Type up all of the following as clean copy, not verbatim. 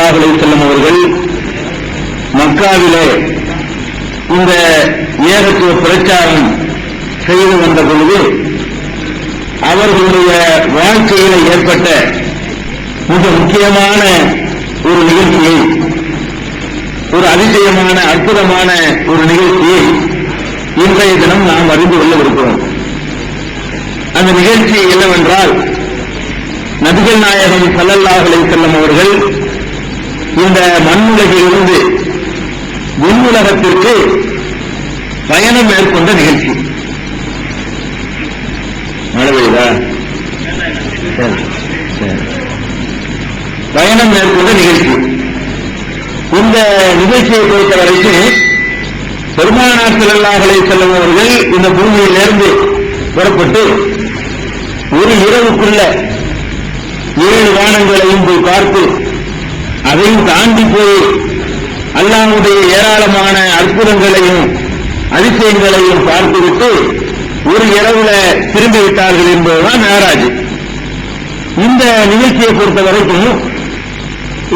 ஸல்லல்லாஹு அலைஹி வஸல்லம் அவர்கள் மக்காவிலே இந்த ஏகத்துவ பிரச்சாரம் செய்து வந்த பொழுது அவர்களுடைய வாழ்க்கையில் ஏற்பட்ட மிக முக்கியமான ஒரு நிகழ்ச்சியை, ஒரு அதிசயமான அற்புதமான ஒரு நிகழ்ச்சியை இன்றைய தினம் நாம் அறிந்து கொள்ளவிருக்கிறோம். அந்த நிகழ்ச்சி என்னவென்றால், நபிகள் நாயகம் ஸல்லல்லாஹு அலைஹி வஸல்லம் அவர்கள் இந்த மண்ணுலகிலிருந்து விண்ணுலகத்திற்கு பயணம் மேற்கொண்ட நிகழ்ச்சி. மழை பெய்யுதா? பயணம் மேற்கொண்ட நிகழ்ச்சி. இந்த நிகழ்ச்சியை பொறுத்தவரைக்கும் பெருமானார் ஸல்லல்லாஹு அலைஹி வஸல்லம் அவர்கள் இந்த பூமியிலிருந்து புறப்பட்டு ஒரு இரவுக்குள்ள 7 வானங்களையும் போய் பார்த்து, அதையும் தாண்டி போய் அல்லாஹ்வுடைய ஏராளமான அற்புதங்களையும் அதிசயங்களையும் பார்த்துவிட்டு ஒரு இரவுல திரும்பி விட்டார்கள் என்பதுதான் மேராஜ். இந்த நிகழ்ச்சியை பொறுத்த வரைக்கும்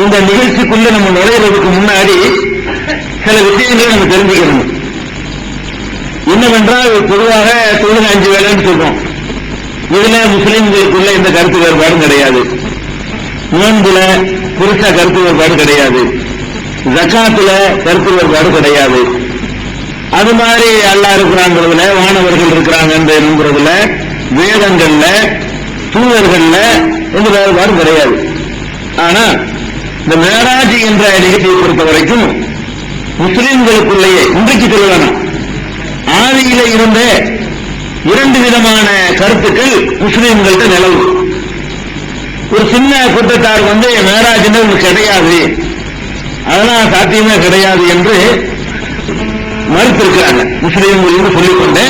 இந்த நிகழ்ச்சிக்குள்ள நம்ம நுழைகிறதுக்கு முன்னாடி சில விஷயங்களை நம்ம தெரிஞ்சுக்கணும். என்னவென்றால், பொதுவாக தொழுகை 5 வேளைன்னு சொல்றோம். இதுல முஸ்லிம்களுக்குள்ள எந்த கருத்து வேறுபாடும் கிடையாது. நோன்புல புருஷ கருத்து வேறுபாடு கிடையாது. ஜகாத்துல கருத்து வேறுபாடு கிடையாது. அது மாதிரி அல்லாஹ் இருக்கிறாங்கிறதுல, வானவர்கள் இருக்கிறாங்க என்கிறதுல, வேதங்கள்ல, தூதர்கள்ல எந்த வேறுபாடும் கிடையாது. ஆனா இந்த மேராஜ் என்ற நிகழ்ச்சியை பொறுத்த வரைக்கும் முஸ்லிம்களுக்குள்ளேயே இன்றைக்கு சொல்லலாம், ஆதியில இருந்த 2 விதமான கருத்துக்கள் முஸ்லிம்கள்ட்ட நிலவு. ஒரு சின்ன கூட்டத்தார் மேராஜ் ஒன்று கிடையாது, அதெல்லாம் சாத்தியமே கிடையாது என்று மறுத்திருக்கிறாங்க. முஸ்லிம்கள் என்று சொல்லிக்கொண்டு,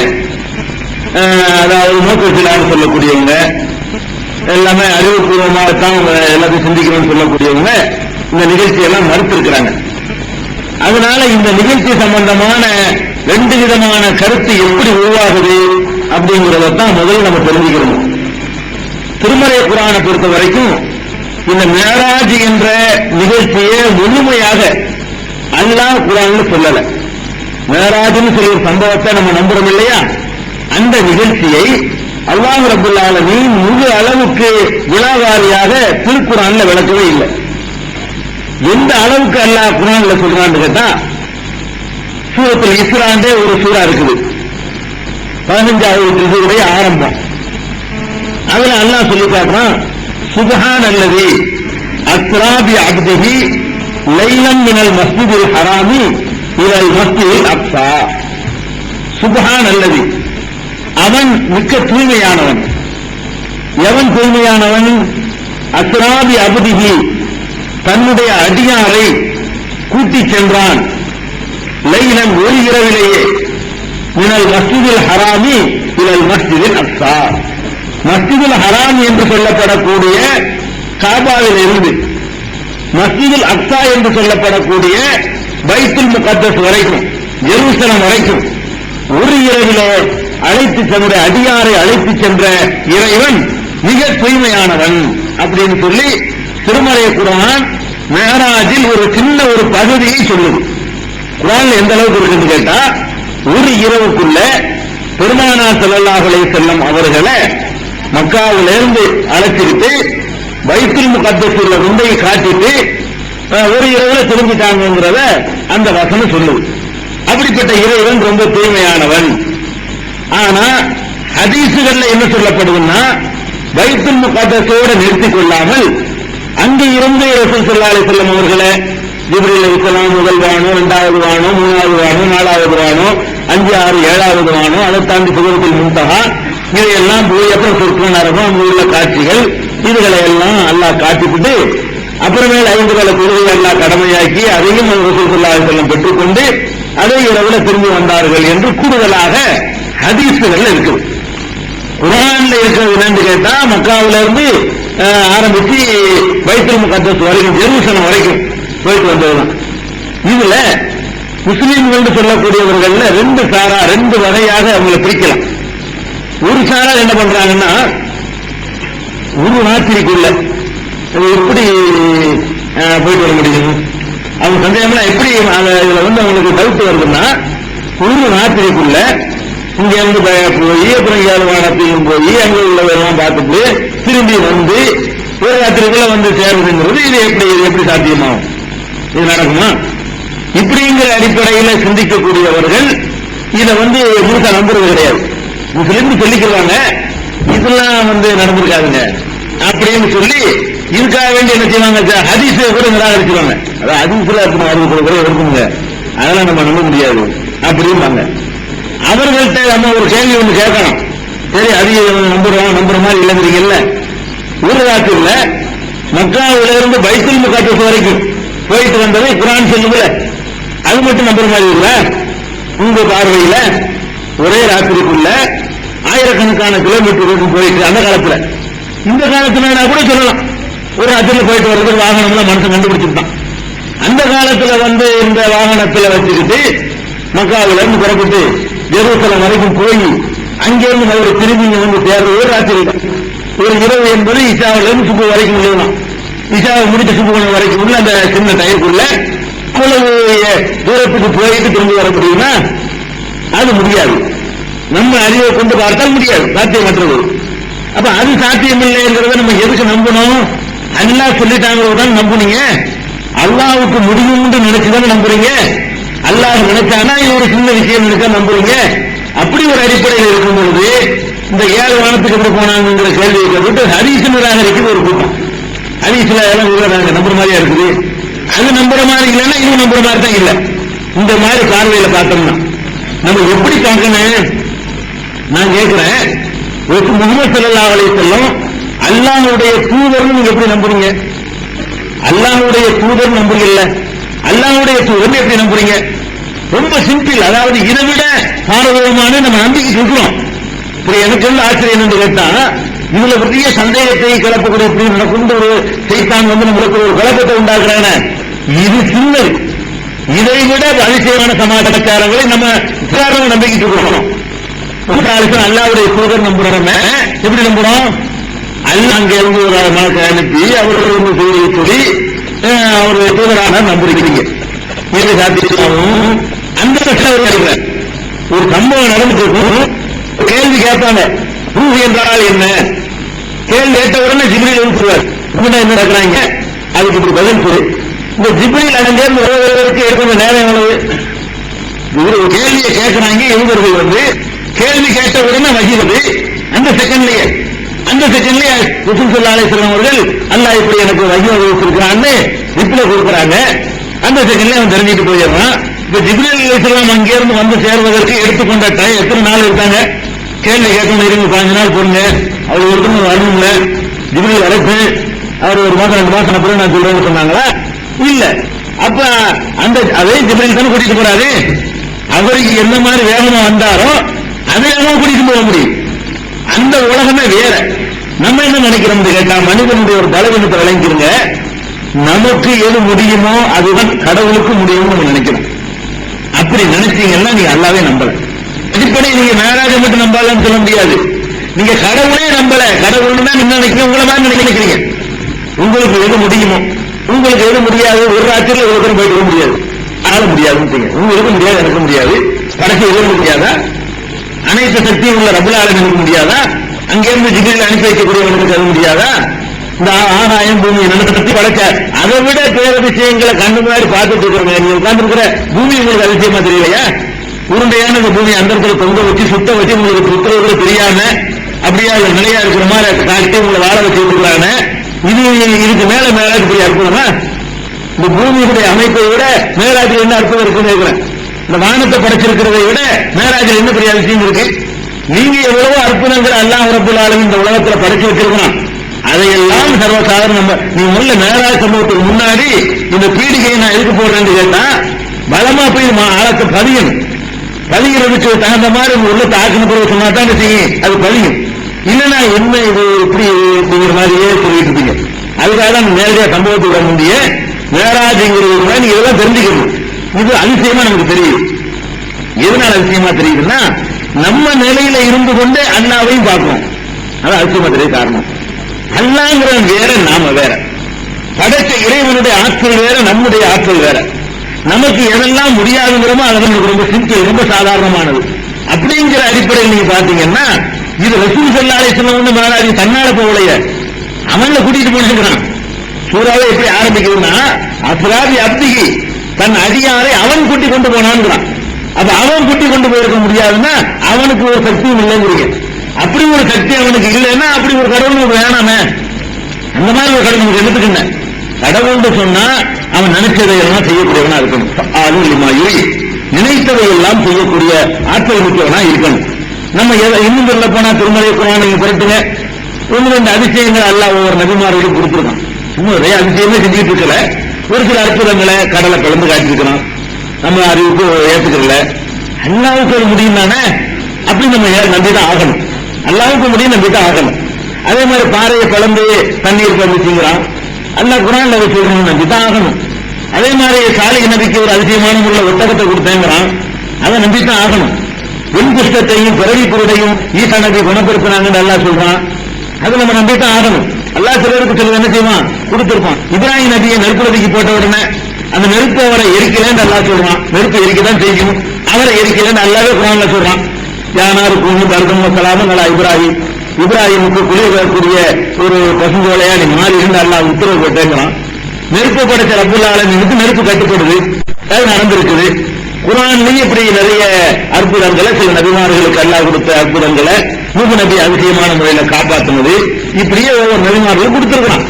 அதாவது நோக்கத்திலான்னு சொல்லக்கூடியவங்க, எல்லாமே அறிவுபூர்வமாகத்தான் எல்லாத்தையும் சிந்திக்கணும்னு சொல்லக்கூடியவங்க இந்த நிகழ்ச்சியெல்லாம் மறுத்திருக்கிறாங்க. அதனால இந்த நிகழ்ச்சி சம்பந்தமான 2 விதமான கருத்து எப்படி உருவாகுது அப்படிங்கிறதான் முதல்ல நம்ம தெரிஞ்சுக்கணும். திருமறை குர்ஆனை பொறுத்த வரைக்கும் இந்த மேராஜ் என்ற நிகழ்ச்சியை முழுமையாக அல்லாஹ் குர்ஆன்ல சொல்லல. மேராஜ்னு சொல்ற சம்பவத்தை நம்ம நம்புறோம் இல்லையா, அந்த நிகழ்ச்சியை அல்லாஹ் ரப்பல் ஆலமீன் முழு அளவுக்கு விலாவாரியாக திருக்குர்ஆன்ல விளக்கவே இல்லை. எந்த அளவுக்கு அல்லாஹ் குர்ஆன்ல சொல்றான்னு கேட்டா, சூரத்துல் இஸ்ராண்டே ஒரு சூரா இருக்குது, 15வது ஜுஸுடைய ஆரம்பம். அதுல அல்லாஹ் சொல்லி காட்டுறான், சுப்ஹானல்லதி அஸ்ரா பி அப்திஹி லைலன் மினல் மஸ்ஜிதில் ஹராமி இலல் மஸ்ஜிதில் அக்ஸா. சுப்ஹானல்லதி, அவன் மிக்க தூய்மையானவன். எவன் தூய்மையானவன்? அஸ்ரா பி அப்திஹி, தன்னுடைய அடியாரை கூட்டிச் சென்றான், லைலன் ஒரு இரவிலேயே, மினல் மஸ்ஜிதில் ஹராமி இலல் மஸ்ஜிதில் அக்ஸா, மஸ்ஜிதுல் ஹராம் என்று சொல்லப்படக்கூடிய காபாவில் இருந்து மஸ்ஜிதுல் அக்ஸா என்று சொல்லப்படக்கூடிய பைத்துல் முகத்தஸ் வரைக்கும், ஜெருசலம் வரைக்கும் ஒரு இரவிலே அழைத்து தன்னுடைய அடியாரை அழைத்து சென்ற இறைவன் மிக தூய்மையானவன் அப்படின்னு சொல்லி திருமறை குர்ஆன் மேராஜில் ஒரு சின்ன ஒரு பகுதியை சொல்லுது. குர்ஆன்ல எந்த அளவுக்கு இருக்குன்னு கேட்டா, ஒரு இரவுக்குள்ள பெருமானார் ஸல்லல்லாஹு அலைஹி வஸல்லம் அவர்களை மக்காவிலிருந்து அழைச்சிட்டு பைத்துல் முகத்தஸ்ல முந்தையை காட்டிட்டு ஒரு இரவுல திரும்பிட்டாங்கிறத அந்த வசனம் சொல்லுது. அப்படிப்பட்ட இறைவன் ரொம்ப தூய்மையானவன். ஆனா ஹதீசுகள்ல என்ன சொல்லப்படுதுன்னா, பைத்துல் முகத்தஸோடு நிறுத்திக் கொள்ளாமல் அங்கு இருந்து ரசூல் ஸல்லல்லாஹு அலைஹி வஸல்லம் அவர்களை ஜிப்ரீல் அலைஹிஸ்ஸலாம் முதல் வானம், 2வது வானம், 3வது வானம், 4வது வானம், 5, 6, 7வது வானம், அதை தாண்டி சிதறத்தில் முன்தஹா, இதையெல்லாம் போய் அப்புறம் சொர்க்க நரகம், அங்கு உள்ள காட்சிகள், இதுகளை எல்லாம் அல்லாஹ் காட்டிவிட்டு அப்புறமேல் 5 கால தொழுகை அல்லாஹ் கடமையாக்கி அதையும் ரசூல் ஸல்லல்லாஹு அலைஹி வஸல்லம் பெற்றுக்கொண்டு அதே இரவுல திரும்பி வந்தார்கள் என்று கூடுதலாக ஹதீஸ்கள் இருக்குது. குர்ஆன்ல இருக்கிறது என்னன்னு கேட்டா, மக்காவில இருந்து ஆரம்பிச்சு பைத்துல் முகத்தஸ் வரைக்கும், ஜெருசலம் வரைக்கும் போயிட்டு வந்ததுதான். இதுல முஸ்லீம்கள் சொல்லக்கூடியவர்கள் 2 வகையாக அவங்களை பிரிக்கலாம். ஒரு சாரார் என்ன பண்றாங்கன்னா, ஒரு ராத்திரிக்குள்ள எப்படி போயிட்டு வர முடியும்? அவங்க சந்தேகம்லாம் எப்படி இதுல அவங்களுக்கு டவுட் வருதுன்னா, ஒரு ராத்திரிக்குள்ள இங்க இருந்து போய் அப்புறம் ஏழுவானத்தையும் போய் அங்க உள்ளவெல்லாம் பார்த்துட்டு திரும்பி வந்து ஒரு ராத்திரிக்குள்ள சேருதுங்கிறது இது எப்படி சாத்தியமாகும்? இது நடக்குமா? இப்படிங்கிற அடிப்படையில் சிந்திக்கக்கூடியவர்கள் இதை முழுக்க நம்புறது கிடையாது. முஸ்லிம் சொல்லிக்கிறாங்க, இதெல்லாம் நடந்திருக்காதுங்க அப்படின்னு சொல்லி இதுக்காக வேண்டி என்ன செய்வாங்க, ஹதீஸை கூட நிராகரிச்சுவாங்க. அதான் ஹதீஸ்ல கூட இருக்குங்க, அதெல்லாம் நம்ம நம்ப முடியாது அப்படிம்பாங்க. அவர்கள்ட்ட நம்ம ஒரு கேள்வி ஒன்று கேட்கணும். சரி, அதிகம் நம்புற மாதிரி இல்லைங்கிறீங்கல்ல, ஒரு ராத்திரில மக்காவில இருந்து பைத்துல் முகாத்தஸ் வரைக்கும் போயிட்டு வந்ததை குர்ஆன் சொல்லுதுல, அது மட்டும் நம்புற மாதிரி இல்ல? உங்க பார்வையில ஒரே ராத்திரிக்குள்ள ஆயிரக்கணக்கான கிலோமீட்டர் போயிட்டு அந்த காலத்துல, இந்த காலத்துல கூட சொல்லலாம், ஒரு ராத்திரில போயிட்டு வர்றது வாகனம்லாம் மனுஷன் கண்டுபிடிச்சிருந்தான். அந்த காலத்துல இந்த வாகனத்துல வச்சுக்கிட்டு மக்காவில இருந்து புறப்பட்டு ஜெருசலம் வரைக்கும் போய் அங்கிருந்து மதுரை திரும்பி சேர்றது ஒரு ராத்திரி. ஒரு இரவு என்பது இஷாவில இருந்து சுப்பு வரைக்கும் உள்ளதான். இஷாவை முடித்து சுப்பு வரைக்கும் உள்ள அந்த சின்ன டயருக்குள்ள அவ்வளவு தூரத்துக்கு போயிட்டு திரும்பி வர முடியுமா? அது முடியாது. நம்ம அறிவை கொண்டு பார்த்தால் முடியாது, சாத்தியமற்றது. அப்ப அது சாத்தியம் இல்லைங்கிறத நம்ம எதுக்கு நம்பணும்? அல்லாஹ் சொல்லிட்டாங்கிறதான் நம்புனீங்க. அல்லாஹ்வுக்கு முடியும்னு நினைச்சுதானே நம்புறீங்க. அல்லாஹ் நினைச்சானா இது ஒரு சின்ன விஷயம் இருக்கா நம்புறீங்க. அப்படி ஒரு அடிப்படையில் இருக்கும் பொழுது இந்த 7 வானத்துக்கு எப்படி போனாங்கிற கேள்வியை கேட்டு ஹதீஸ் நிராகரிக்கிறது ஒரு கூட்டம். ஹதீஸ்ல எல்லாம் நம்புற மாதிரியா இருக்குது, அது நம்புற மாதிரி இல்லைன்னா இது நம்புற மாதிரி தான் இல்லை. இந்த மாதிரி பார்வையில பார்த்தோம்னா நம்ம எப்படி பார்க்கணும்? நான் கேட்கிறேன், முஹம்மது ஸல்லல்லாஹு அலைஹி வஸல்லம் அல்லாஹ்வுடைய தூதர்னு நீங்க எப்படி நம்புறீங்க? அல்லாஹ்வுடைய தூதர் நம்புறீங்கல்ல, அல்லாஹ்வுடைய தூதர் எப்படி நம்புறீங்க? ரொம்ப சிம்பிள். அதாவது இதை விட பாரதூரமான நம்ம நம்பிக்கை இருக்கிறோம். இப்படி எனக்கு ஆச்சரியம் என்று கேட்டா, இதுல பெரிய சந்தேகத்தை கிளப்பக்கூடிய எப்படி நடக்கும் ஒரு சைத்தான் நம்மளுக்கு ஒரு குழப்பத்தை உண்டாக்குறாங்க. இது சின்னது. இதை விட அதிசயமான சமாச்சாரங்களை நம்ம சாதாரண நம்பிக்கிட்டு இருக்கிறோம். அல்லாஹ்வுடைய தூதர் நம்புறோம். எப்படி நம்புறோம்? அல்லாஹ் அங்கே இருந்து ஒரு மலக்கை அனுப்பி அவர்கள் செய்தியை சொல்லி அவருடைய தூதரான நம்புறீங்க. இது சாத்தியமாகும். அந்த ஒரு சம்பவம் நடந்துட்டு கேள்வி கேட்பாங்க, ரூஹ் என்றால் என்ன? கேள்வி கேட்ட உடனே ஜிப்ரீல் எழுப்புவார், என்ன நடக்கிறாங்க அதுக்கு இப்படி பதில் சொல்லு. இந்த ஜிப்ரீல் அடங்கேருந்து வருவதற்கு ஏற்கனவே நேரம் எவ்வளவு? ஒரு கேள்வியை கேட்கிறாங்க, எழுதுறது கேள்வி கேட்ட உடனே வகிவது அந்த செகண்ட்லயே ரசூல் ஸல்லல்லாஹு அலைஹி வஸல்லம் அவர்கள் அல்லாஹ் இப்படி எனக்கு வகி வச்சிருக்கிறான்னு ரிப்ளை கொடுக்குறாங்க. அந்த செகண்ட்ல அவன் தெரிஞ்சுட்டு போயிடுறான். இப்ப ஜிப்ரீல் அலைஹிஸ்ஸலாம் அங்கிருந்து சேர்வதற்கு எடுத்துக்கொண்ட டைம் எத்தனை நாள் இருக்காங்க? கேள்வி கேட்கணும், இருங்க 15 நாள் போடுங்க, அவர் ஒருத்தர் வரணும்ல. ஜிப்ரீல் அழைப்பு அவர் 1 மாசம் 2 மாசம் அப்புறம் நான் சொல்றேன்னு சொன்னாங்களா? இல்ல. அப்ப அந்த அதே ஜிப்ரீல் தானே கூட்டிட்டு போறாரு. அவருக்கு என்ன மாதிரி வேகமா வந்தாரோ அதை கூட்டிட்டு போக முடியும். அந்த உலகமே வேற. நம்ம என்ன நினைக்கிறோம் கேட்டா, மனிதனுடைய ஒரு பலவீனத்தை விளங்கிருங்க. நமக்கு எது முடியுமோ அதுதான் கடவுளுக்கு முடியும்னு நம்ம நினைக்கிறோம். அப்படி நினைச்சீங்கன்னா நீங்க அல்லாவே நம்பல. அடிப்படை நீங்க மேராஜை மட்டும் நம்பலன்னு சொல்ல முடியாது. நீங்க கடவுளே நம்பல. கடவுள்னு தான் நீங்க நினைக்கிறீங்க, உங்களை மாதிரி நினைக்கிறீங்க. உங்களுக்கு எது முடியுமோ, உங்களுக்கு எது முடியாது, ஒரு ராத்திரில ஒரு தரம் போயிட்டு முடியாது, ஆள முடியாதுன்னு உங்களுக்கு முடியாது, எனக்கு முடியாது, கடைசி எதுவும் முடியாதா? அனைத்து சக்தியும் உள்ள ரப்பல் ஆலமீனுக்கு முடியாதா? அங்கிருந்து ஜிப்ரீல் அனுப்பி வைக்கக்கூடியவனுக்கு அது முடியாதா? இந்த ஆகாயம் பூமி நடத்தி படைச்ச அதை விட பேர விஷயங்களை கண்ணு முன்னாடி பார்த்துட்டு இருக்கிறோம். நீங்க உட்கார்ந்து இருக்கிற பூமி உங்களுக்கு அதிசயமா தெரியலையா? உருண்டையான இந்த பூமி அந்த இடத்துல தொங்க வச்சு சுத்த வச்சு உங்களுக்கு சுத்தவர்கள் தெரியாம அப்படியே நிலையா இருக்கிற மாதிரி காட்டி உங்களை வாழ வச்சு கொடுக்குறாங்க. இதுக்கு மேல மேலாஜ் பெரிய அற்புதமா? இந்த பூமியுடைய அமைப்பை விட மேலாஜில் என்ன அற்புதம் இருக்குன்னு கேட்கிறேன். இந்த வானத்தை படைச்சிருக்கிறதை விட மேலாஜில் என்ன பெரிய அதிசயம் இருக்கு? நீங்க எவ்வளவோ அற்புதங்கள் அல்லாஹ் ரப்பல் ஆலமீன் இந்த உலகத்துல படைச்சு வச்சிருக்கணும். அதையெல்லாம் சர்வசாதாரண நீ முதல்ல மேலாஜ் சம்பவத்துக்கு முன்னாடி இந்த பீடிகையை நான் எதுக்கு போடுறேன்னு கேட்டா, பலமா போய் ஆழத்தை பதிகிறதுக்கு தகுந்த மாதிரி உள்ள தாக்குன்னு போய் சொன்னா தான் செய்யும், அது பதியும். இல்லைன்னா என்ன இது இப்படி அப்படிங்கிற மாதிரியே சொல்லிட்டு இருப்பீங்க. அதுக்காக தான் நேரடியா சம்பவத்துக்கு வர முடிய மேராஜ்ங்கிறது நீங்க இதெல்லாம் தெரிஞ்சுக்கணும். இது அதிசயமா நமக்கு தெரியுது. எதனால அதிசயமா தெரியுதுன்னா, நம்ம நிலையில இருந்து கொண்டு அல்லாவையும் பார்க்கணும். அது அதிசயமா தெரிய காரணம். அல்லாங்கிறவன் வேற, நாம வேற. படைச்ச இறைவனுடைய ஆற்றல் வேற, நம்முடைய ஆற்றல் வேற. நமக்கு எதெல்லாம் முடியாதுங்கிறோமோ அது நமக்கு ரொம்ப சிம்பிள், ரொம்ப சாதாரணமானது. அப்படிங்கிற அடிப்படையில் நீங்க பாத்தீங்கன்னா இது ரசூல் ஸல்லல்லாஹு அலைஹி வஸல்லம் வந்து மேலாடி தன்னால போகலையே, அவன்ல கூட்டிட்டு போனான். சூறாவை எப்படி ஆரம்பிக்குதுன்னா அஸ்ராபி அப்திஹி, தன் அடியாரை அவன் கூட்டி கொண்டு போனான்ங்கிறான். அப்ப அவன் கூட்டி கொண்டு போயிருக்க முடியாதுன்னா அவனுக்கு ஒரு சக்தியும் இல்லைங்கிறீங்க. அப்படி ஒரு சக்தி அவனுக்கு இல்லைன்னா அப்படி ஒரு கடவுள் நமக்கு வேணாமே. அந்த மாதிரி ஒரு கடவுள் நமக்கு எடுத்துக்கணும். கடவுள் சொன்னா அவன் நினைச்சதை எல்லாம் செய்யக்கூடியவனா இருக்கணும். நினைத்ததை எல்லாம் செய்யக்கூடிய ஆற்றல் மிக்கவனா இருக்கணும். நம்ம இன்னும் சொல்ல போனா திருமலை குர்ஆனை புரட்டுங்க, ஒன்று ரெண்டு அதிசயங்கள் அல்லாஹ் ஒவ்வொரு நபிமார்களும் கொடுத்துருக்கான். சும்மா நிறைய அதிசயமே செஞ்சுட்டு இருக்கல, ஒரு சில அற்புதங்களை கடலை கலந்து காட்டிருக்கிறான். நம்ம அறிவுக்கு ஏற்றுக்கல, அல்லாவுக்கு ஒரு முடியும் தானே, அப்படி நம்ம நம்பிதான் ஆகணும். அல்லாவுக்கு முடியும் நம்பிதான் ஆகணும். அதே மாதிரி பாறையை கலந்து தண்ணீர் கலந்துச்சுங்கிறான், அல்லாஹ் குர்ஆன்ல வச்சிருக்கணும், நம்பிதான் ஆகணும். அதே மாதிரி சாலிஹ் நபிக்கு ஒரு அதிசயமான உள்ள ஒட்டகத்தை கொடுத்தேங்கிறான், அதை நம்பித்தான் ஆகணும். வெண்குஷ்டத்தையும் பிறவி குருடையும் ஈசா நபி குணப்படுத்தினாங்கன்னு அல்லாஹ் சொல்றான், அதை நம்ம நம்பித்தான் ஆகணும். அல்லாஹ் சிலருக்கு சிலர் என்ன செய்வான், கொடுத்திருப்பான். இப்ராஹிம் நபியை நெருப்புறதுக்கு போட்ட உடனே அந்த நெருப்பு அவரை எரிக்கலன்னு அல்லாஹ் சொல்றான். நெருப்பு எரிக்கதான் செய்யும், அவரை எரிக்கலன்னு அல்லாவே குர்ஆன்ல சொல்றான். யானாரு கூண்டு பர்தம் சலாமும் நல்லா இப்ராஹிம், இப்ராஹிமுக்கு குளிர்கூடிய ஒரு பசுங்கோலையா நீ மாறி இருந்து அல்லாஹ் உத்தரவு போட்டேங்கிறான். நெருப்பு படைச்ச ரப்புல் ஆலமீனுக்கு நெருப்பு கட்டுப்படுது, அது நடந்திருக்குது. குர்ஆன்லயும் இப்படி நிறைய அற்புதங்களை, சில நபிமார்களுக்கு அல்லாஹ் கொடுத்த அற்புதங்களை நூஹ் நபி அதிசயமான முறையில காப்பாற்றுனது, இப்படியே ஒவ்வொரு நபிமார்களும் கொடுத்திருக்கிறான்.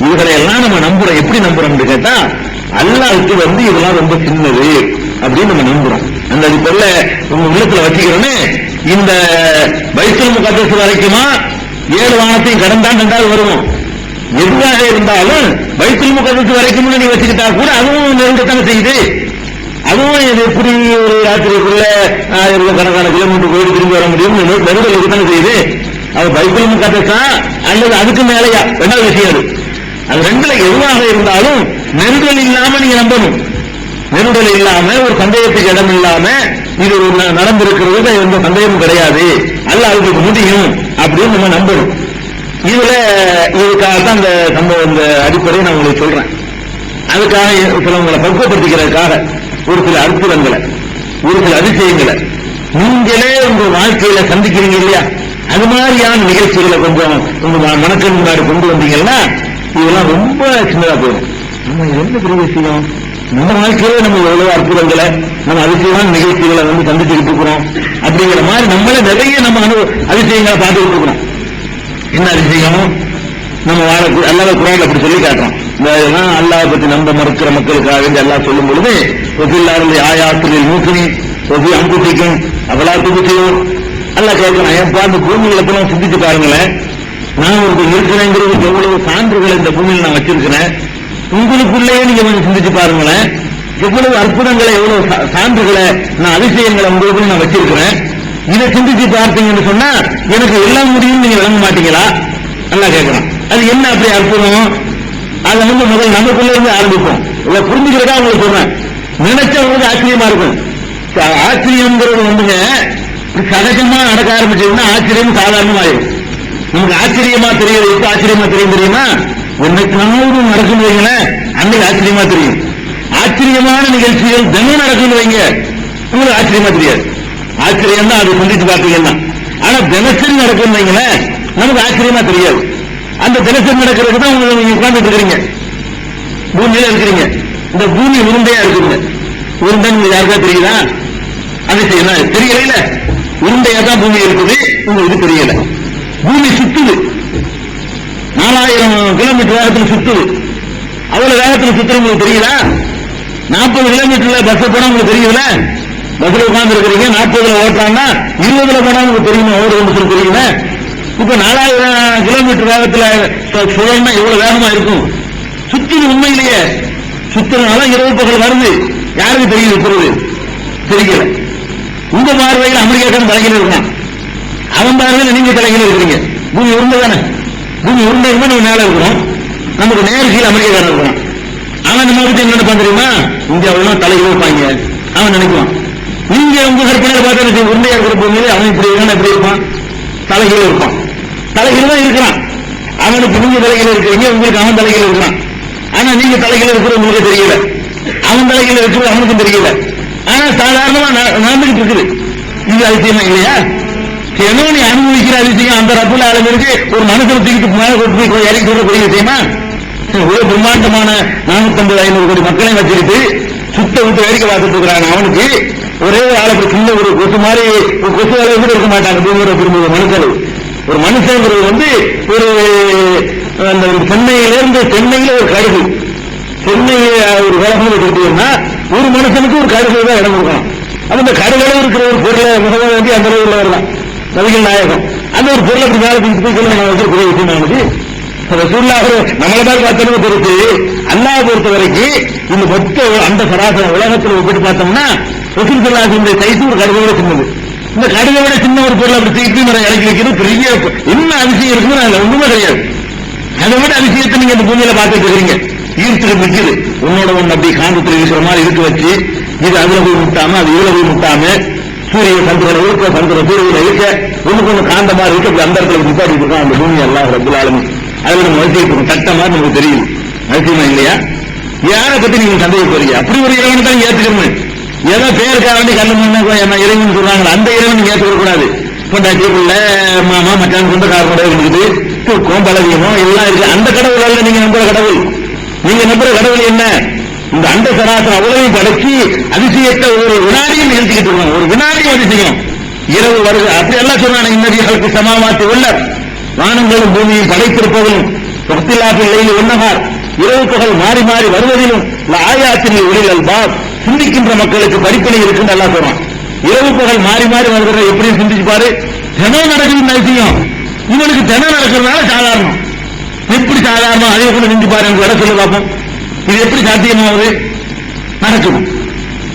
இவர்களை எல்லாம் நம்ம நம்புறோம். எப்படி நம்புறோம்னு கேட்டா அல்லாஹ்வுக்கு இதெல்லாம் ரொம்ப சின்னது அப்படின்னு நம்ம நம்புறோம். அந்த பொருளை உங்க உள்ளத்துல வச்சுக்கிறோன்னு, இந்த பைத்துல் முகத்தஸ் வரைக்குமா 7 வானத்தையும் கடந்தான் 2வது வருவோம். எதுவாக இருந்தாலும் பைத்துல் முகத்தஸ் வரைக்கும் நீ வச்சுக்கிட்டா கூட அதுவும் நெருங்கத்தானே செய்யுது. அதுவும் எப்படி ஒரு ராத்திரிக்குள்ள 1000 கணக்கான கிலோமீட்டர் போயிட்டு திரும்பி வர முடியும், நெருங்கல் இருக்குதானே செய்யுது. அது பைத்துல் முகத்தஸா அல்லது அதுக்கு மேலையா, 2வது விஷயம். அது ரெண்டுல எதுவாக இருந்தாலும் நெருடல் இல்லாம நீங்க நம்பணும். நெருடல் இல்லாம, ஒரு சந்தேகத்துக்கு இடம் இல்லாம இது நடந்திருக்கிறது எந்த சந்தேகமும் கிடையாது, அல்லாஹ் அதுக்கு முடியும் அப்படின்னு நம்ம நம்பணும். இதுக்காகத்தான் அந்த சம்பவம், இந்த அடிப்படையை நான் உங்களுக்கு சொல்றேன். அதுக்காக சிலவங்களை பக்குவப்படுத்திக்கிறதுக்காக ஒரு சில அற்புதங்களை, ஒரு சில அதிசயங்களை நீங்களே உங்க வாழ்க்கையில சந்திக்கிறீங்க இல்லையா, அது மாதிரியான நிகழ்ச்சிகளை கொஞ்சம் உங்க மனக்கண் முன்னாடி கொண்டு வந்தீங்கன்னா இதெல்லாம் ரொம்ப சின்னதா போயிடும். நம்ம எந்த பெரிய விஷயம், நம்ம வாழ்க்கையிலே நம்ம எவ்வளவு அற்புதங்களை, நம்ம அதிசயமான நிகழ்ச்சிகளை சந்திச்சுக்கிட்டு இருக்கிறோம். அப்படிங்கிற மாதிரி நம்மளே நிறைய நம்ம அதிசயங்களை பார்த்துக்கிட்டு இருக்கிறோம். என்ன அதிசயம், நம்ம அல்லாஹ் குர்ஆன்ல அப்படி சொல்லி காட்டுறோம். இதெல்லாம் அல்லாஹ் பத்தி நம்ப மறுக்கிற மக்களுக்காக எல்லாம் சொல்லும் பொழுது ஆயாத்திரில் மூக்கினி ஒபி அம்புத்திக்கும் அவளா துடிச்சியும் அல்லாஹ் கேட்கணும். எப்பா அந்த பூமிகளை சிந்திச்சு பாருங்களேன், நான் ஒரு இருக்கிறேங்கிறது எவ்வளவு சான்றுகள் இந்த பூமியில் நான் வச்சிருக்கிறேன். உங்களுக்குள்ளேயே நீங்க கொஞ்சம் சிந்திச்சு பாருங்களேன், எவ்வளவு அற்புதங்களை, எவ்வளவு சான்றுகளை, நான் அதிசயங்களை உங்களுக்கு நான் வச்சிருக்கிறேன். இதை சிந்திச்சு பார்த்தீங்கன்னு சொன்னா எனக்கு எல்லாம் முடியும் நீங்க விளங்க மாட்டீங்களா? நல்லா கேட்கணும். அது என்ன அப்படி அற்புதம், அதை முதல் நமக்குள்ள இருந்து ஆரம்பிப்போம். இதை புரிஞ்சுக்கிறதா உங்களுக்கு சொல்றேன். நினைச்சவங்களுக்கு ஆச்சரியமா இருக்கும். ஆச்சரியம்ங்கிறது சகஜமா நடக்க ஆரம்பிச்சதுன்னா ஆச்சரியம் சாதாரணமாயிடும். நமக்கு ஆச்சரியமா தெரியுது. இப்ப ஆச்சரியமா தெரியும் தெரியுமா, என்னைக்காவது நடக்கும் வைங்களேன், அன்னைக்கு ஆச்சரியமா தெரியும். ஆச்சரியமான நிகழ்ச்சிகள் தினம் நடக்கும் வைங்க, உங்களுக்கு ஆச்சரியமா தெரியாது. ஆச்சரியம் தான் அதை சிந்திச்சு பார்த்தீங்கன்னா. ஆனா தினசரி நடக்கும் வைங்களேன், நமக்கு ஆச்சரியமா தெரியாது. அந்த தினசரி நடக்கிறதுக்கு தான் நீங்க உட்கார்ந்துட்டு இருக்கிறீங்க, பூமியில இருக்கிறீங்க. இந்த பூமி உருண்டையா இருக்குங்க. உருண்டைன்னு யாருக்கா தெரியுதா? அதிசயம் தெரியல. உருண்டையா தான் பூமி இருக்குது, உங்களுக்கு தெரியல. பூமி சுத்துது, 4000 கிலோமீட்டர் வேகத்தில் சுத்துது. அவ்வளவு வேகத்தில் சுத்துற உங்களுக்கு தெரியல. 40 கிலோமீட்டர்ல பஸ் போனா உங்களுக்கு தெரியல. பஸ்ல உட்கார்ந்து இருக்கிறீங்க, 40ல ஓட்டான்னா 20ல போனா உங்களுக்கு தெரியுமா, ஓடுறது தெரியல. இப்ப 4000 கிலோமீட்டர் வேகத்துல சுழல்னா எவ்வளவு வேகமா இருக்கும். சுத்துது, உண்மையிலேயே சுத்துறதுனால இரவு பகல் வருது. யாருக்கு தெரியுது? இருக்கிறது தெரியல. உங்க பார்வையில் அமெரிக்காக்காரன் தலைகள் இருக்கான், அவன் பார்வையில் நீங்க தலைகள் இருக்கிறீங்க. பூமி உருண்டை தானே, பூமி உருண்டை நம்ம மேல இருக்கிறோம், நமக்கு நேர் கீழே அமெரிக்காக்காரன் இருக்கிறான். அவன் நம்ம பத்தி என்ன நினைப்பான் தெரியுமா, இந்தியாவில தலைகள் இருப்பாங்க அவன் நினைக்குவான். நீங்க உங்க கற்பனையில பார்த்தா உருண்டையா இருக்கிற பூமியில அவன் இப்படி இருக்கான், எப்படி இருப்பான், தலைகள் இருப்பான். தலைகள் தான் இருக்கிறான். அவனுக்கு நீங்க தலைகள் இருக்கிறீங்க, உங்களுக்கு அவன் தலைகள் இருக்கிறான். ஆனா நீங்க தலைகளை இருக்கிற உங்களுக்கு தெரியல, அவன் தலைகளை இருக்கிறது அவனுக்கும் தெரியல. ஆனா சாதாரணமா நடந்துகிட்டு இருக்குது. இது அதிசயமா இல்லையா? ஏதோ நீ அனுபவிக்கிற அதிசயம் அந்த ரப்புல் ஆலமீனுக்கு ஒரு மனுஷனை தூக்கிட்டு மேல கொண்டு போய் இறங்கி சொல்ற பெரிய விஷயமா? ஒரு பிரம்மாண்டமான 450-500 கோடி மக்களையும் வச்சுக்கிட்டு சுத்த விட்டு வேடிக்கை பார்த்துட்டு இருக்கிறான். அவனுக்கு ஒரே ஒரு ஆளுக்கு சின்ன ஒரு கொசு மாதிரி ஒரு கொசு அளவு கூட இருக்க மாட்டாங்க பூமியோட திரும்ப மனுஷன். ஒரு மனுஷங்கிறது வந்து ஒரு அந்த சென்னையிலிருந்து சென்னையில ஒரு கழுகு, சென்னை ஒரு விலகம் எடுத்துக்கிட்டீங்கன்னா ஒரு மனுஷனுக்கு ஒரு கழுகு தான் இடம் கொடுக்கணும். அது அந்த கடுகளவு இருக்கிற ஒரு பொருளை முகமது வந்து அந்த அளவு உள்ளவர்தான் நபிகள் நாயகம். அந்த ஒரு பொருளை அப்படி மேல தூக்கி போய் சொல்ல நான் வச்சிருக்கிற விஷயம் ஆனது. நம்மளை மாதிரி பார்த்தோம் பொறுத்து அல்லாஹ் பொறுத்த வரைக்கும் இந்த மொத்த அந்த சராசரி உலகத்தில் ஒப்பிட்டு பார்த்தோம்னா ரசூல் ஸல்லல்லாஹு சைஸ் ஒரு கடுகை விட சின்னது. இந்த கடுகை விட சின்ன ஒரு பொருள் அப்படி தூக்கி மரம் இறக்கி வைக்கிறது பெரிய என்ன அதிசயம் இருக்குன்னு அதுல ஒண்ணுமே கிடையாது. அதை விட அதிசயத்தை நீங்க இந்த பூமியில பார்த்துட்டு இருக்கிறீங்க. ஈர்த்துக்கு நிற்குது உன்னோட ஒண்ணு அப்படி காந்தத்தில் இருக்கிற மாதிரி இருக்கு வச்சு, இது அதுல போய் முட்டாம அது இதுல போய் முட்டாம, சூரிய சந்திரனை இருக்க சந்திர சூரியனை இருக்க ஒண்ணுக்கு ஒண்ணு காந்த மாதிரி இருக்க அந்த இடத்துல முட்டாடி இருக்கான் அந்த பூமி அல்லாஹ் ரப்புல் ஆலமீன். அதுல நம்ம வச்சிருக்கோம் சட்ட மாதிரி நமக்கு தெரியுது. அதிசயமா இல்லையா? யாரை பத்தி நீங்க சந்தேகம் போறீங்க? அப்படி ஒரு இறைவனை தான் ஏத்துக்கணும். ஏதோ பேருக்காக வேண்டி கல்ல மண்ண இறைவன் சொல்றாங்க, அந்த இறைவன் நீங்க ஏற்றுக்க கூடாது. பொண்டாட்டிக்குள்ள மாமா மச்சான் சொந்தக்காரனோட இருக்குது, தூக்கம் பலவீனம் எல்லாம் இருக்கு. அந்த கடவுள் அல்ல நீங்க நம்புற கடவுள். நீங்க நம்புற கடவுள் என்ன? இந்த அண்ட சராசரம் அவ்வளவையும் படைச்சி அதிசயத்தை ஒரு வினாடியும் நிகழ்த்திக்கிட்டு இருக்கோம். ஒரு வினாடியும் அதிசயம் இரவு வருது அப்படி எல்லாம் சொன்னாங்க. இன்னதிகளுக்கு சமாவாத்தி உள்ள வானங்களும் பூமியும் படைத்திருப்பவரும் சொத்தில்லாப்பில் ஒன்னகார் இரவு பகல் மாறி மாறி வருவதிலும் ஆயாத்தின் ஒளில் அல்பாப் சிந்திக்கின்ற மக்களுக்கு படிப்பினை இருக்குன்னு எல்லாம் சொல்றான். இரவு பகல் மாறி மாறி வருகிற எப்படி சிந்திச்சு பாரு. தினம் நடக்குது அதிசயம். இவனுக்கு தினம் நடக்கிறதுனால சாதாரணம். எப்படி சாதாரணம் அதே கூட சிந்தி பாரு எனக்கு வர சொல்ல பார்ப்போம். இது எப்படி சாத்தியமாவது? நடக்குது.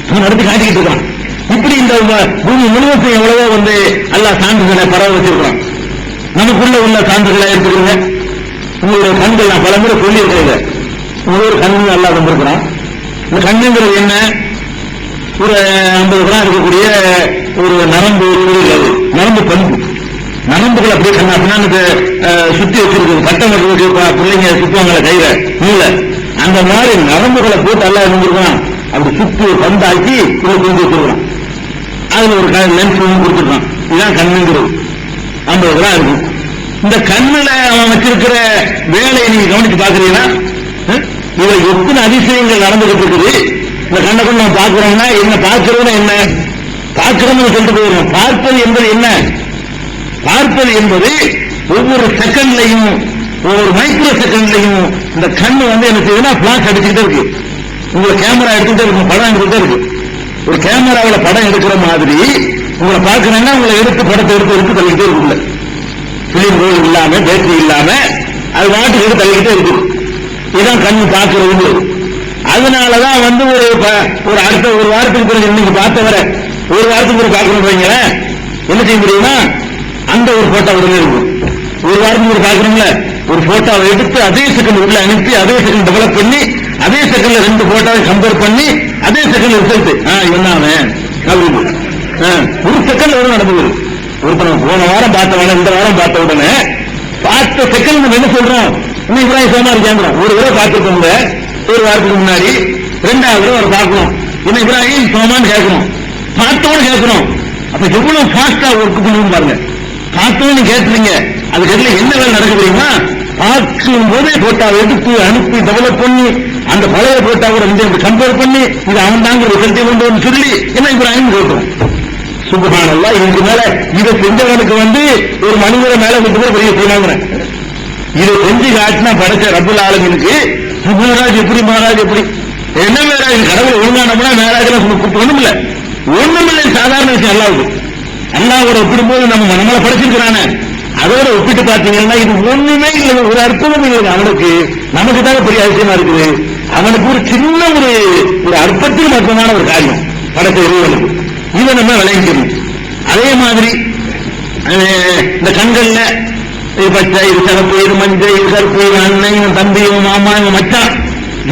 அவன் நடத்தி காட்டிக்கிட்டு இருக்கான். இப்படி இந்த பூமி முழுவதும் எவ்வளவோ வந்து அல்லாஹ் சான்றுகளை பரவ வச்சிருக்கான். நமக்குள்ள உள்ள சான்றுகளை எடுத்துக்கோங்க. உங்களுடைய கண்கள் நான் பல முறை சொல்லி இருக்கிறேன். ஒரு கண்ணு அல்லாஹ் தந்திருக்கிறான். இந்த கண்ணுங்கிறது என்ன? ஒரு 50 கிராம் இருக்கக்கூடிய ஒரு நரம்பு நரம்பு பண்பு. நரம்புகள் அப்படியே கண்ணா பின்னாக்கு சுத்தி வச்சிருக்கு. கட்டம் கட்டுறது பிள்ளைங்க சுத்துவாங்கள கையில நீல அந்த மாதிரி நரம்புகளை போட்டு எல்லாம் இருந்திருக்கான். அப்படி சுத்தி பந்தாக்கி உள்ள கொண்டு வச்சிருக்கான். அதுல ஒரு லென்ஸ் கொடுத்துருக்கான். இதுதான் கண்ணுங்கிறது. 50 கிராம் இருக்கும். இந்த கண்ணுல அவன் வச்சிருக்கிற வேலையை நீங்க கவனிச்சு பாக்குறீங்கன்னா இதுல எத்தனை அதிசயங்கள் நடந்துகிட்டு இருக்குது. இந்த கண்ணை கொண்டு நம்ம பார்க்கிறோம்னா என்ன பார்க்கிறோம்னா என்ன பார்க்கிறோம்னு சொல்லிட்டு போயிடும். பார்ப்பது என்பது என்ன? பார்ப்பது என்பது ஒவ்வொரு செகண்ட்லையும் ஒவ்வொரு மைக்ரோ செகண்ட்லையும் இந்த கண்ணு வந்து என்ன செய்யுதுன்னா பிளாஷ் அடிச்சுக்கிட்டே இருக்கு. உங்களை கேமரா எடுத்துக்கிட்டே இருக்கும், படம் எடுத்துக்கிட்டே இருக்கு. ஒரு கேமராவில் படம் எடுக்கிற மாதிரி உங்களை பார்க்கணும்னா உங்களை எடுத்து படத்தை எடுத்து தள்ளிக்கிட்டே இருக்குல்ல. பிலிம் ரோல் இல்லாம பேட்டரி இல்லாம அது நாட்டுக்கு எடுத்து தள்ளிக்கிட்டே இருக்கு. இதுதான் கண்ணு பார்க்கிறது. அதனாலதான் வந்து ஒரு அடுத்த ஒரு வாரத்துக்கு பிறகு இன்னைக்கு பார்த்த வர ஒரு வாரத்துக்கு பிறகு பார்க்கணும் வைங்க என்ன செய்ய முடியுமா? அந்த ஒரு போட்டோ உடனே இருக்கும். ஒரு வாரத்துக்கு ஒரு பார்க்கணும்ல ஒரு போட்டோவை எடுத்து அதே செகண்ட் உள்ள அனுப்பி அதே செகண்ட் டெவலப் பண்ணி அதே செகண்ட்ல 2 போட்டோவை கம்பேர் பண்ணி அதே செகண்ட் ரிசல்ட் என்ன அப்படின்னு ஒரு செகண்ட் ஒரு நடந்தது. ஒரு போன வாரம் பார்த்தவன இந்த வாரம் பார்த்த உடனே பார்த்த செகண்ட் நம்ம என்ன சொல்றோம்? இன்னும் இப்ராஹிம் சோமாரி கேட்கிறோம். ஒரு தடவை பார்த்துருக்கோங்க ஒரு வாரத்துக்கு முன்னாடி. 2வது ஒரு பார்க்கணும். இன்னும் இப்ராஹிம் சோமான்னு கேட்கணும். பார்த்தோன்னு கேட்கணும். அப்ப எவ்வளவு ஃபாஸ்டா ஒர்க் பண்ணுவோம் பாருங்க. பார்த்தோன்னு கேட்டுறீங்க. அதுக்கு என்ன வேலை நடக்குதுன்னா பார்க்கும் போதே போட்டோவை எடுத்து அனுப்பி டெவலப் பண்ணி அந்த பழைய போட்டோவோட கம்பேர் பண்ணி இது அவன் தாங்க ரிசல்ட்டை கொண்டு வந்து சொல்லி என்ன இப்ராஹிம் கேட்கிறோம். சுப்ஹானல்லாஹ். இதுக்கு மேல இதை செஞ்சவனுக்கு வந்து ஒரு மனிதரை மேல கொண்டு போய் பெரிய செய்யலாங்கிறேன். இதை செஞ்சு காட்டினா படைச்ச ரப்புல் ஆலமீனுக்கு மேராஜ் எப்படி மகாராஜ் எப்படி என்ன மேராஜ் கடவுள் ஒழுங்கானோம்னா மேராஜ் கூப்பிட்டு ஒண்ணுமில்ல ஒண்ணுமில்லை. சாதாரண விஷயம் அல்லாவுக்கு. அல்லாவோட ஒப்பிடும்போது நம்மளை படைச்சிருக்கிறானே அதோட ஒப்பிட்டு பார்த்தீங்கன்னா இது ஒண்ணுமே இல்லை, ஒரு அற்புதம் இல்லை. அவனுக்கு நமக்கு தானே பெரிய அதிசயமா இருக்குது. அவனுக்கு ஒரு சின்ன ஒரு அற்பத்தில் மட்டுமான ஒரு காரியம் படைச்ச இறைவனுக்கு. இதை நம்ம விளைவிக்கணும். அதே மாதிரி இந்த கண்கள்ல இது பச்சை இது சிறப்பு இது மஞ்சள் இது கருப்பு இது அண்ணன் இவன் தம்பி இவன் மாமா இவன் மச்சான்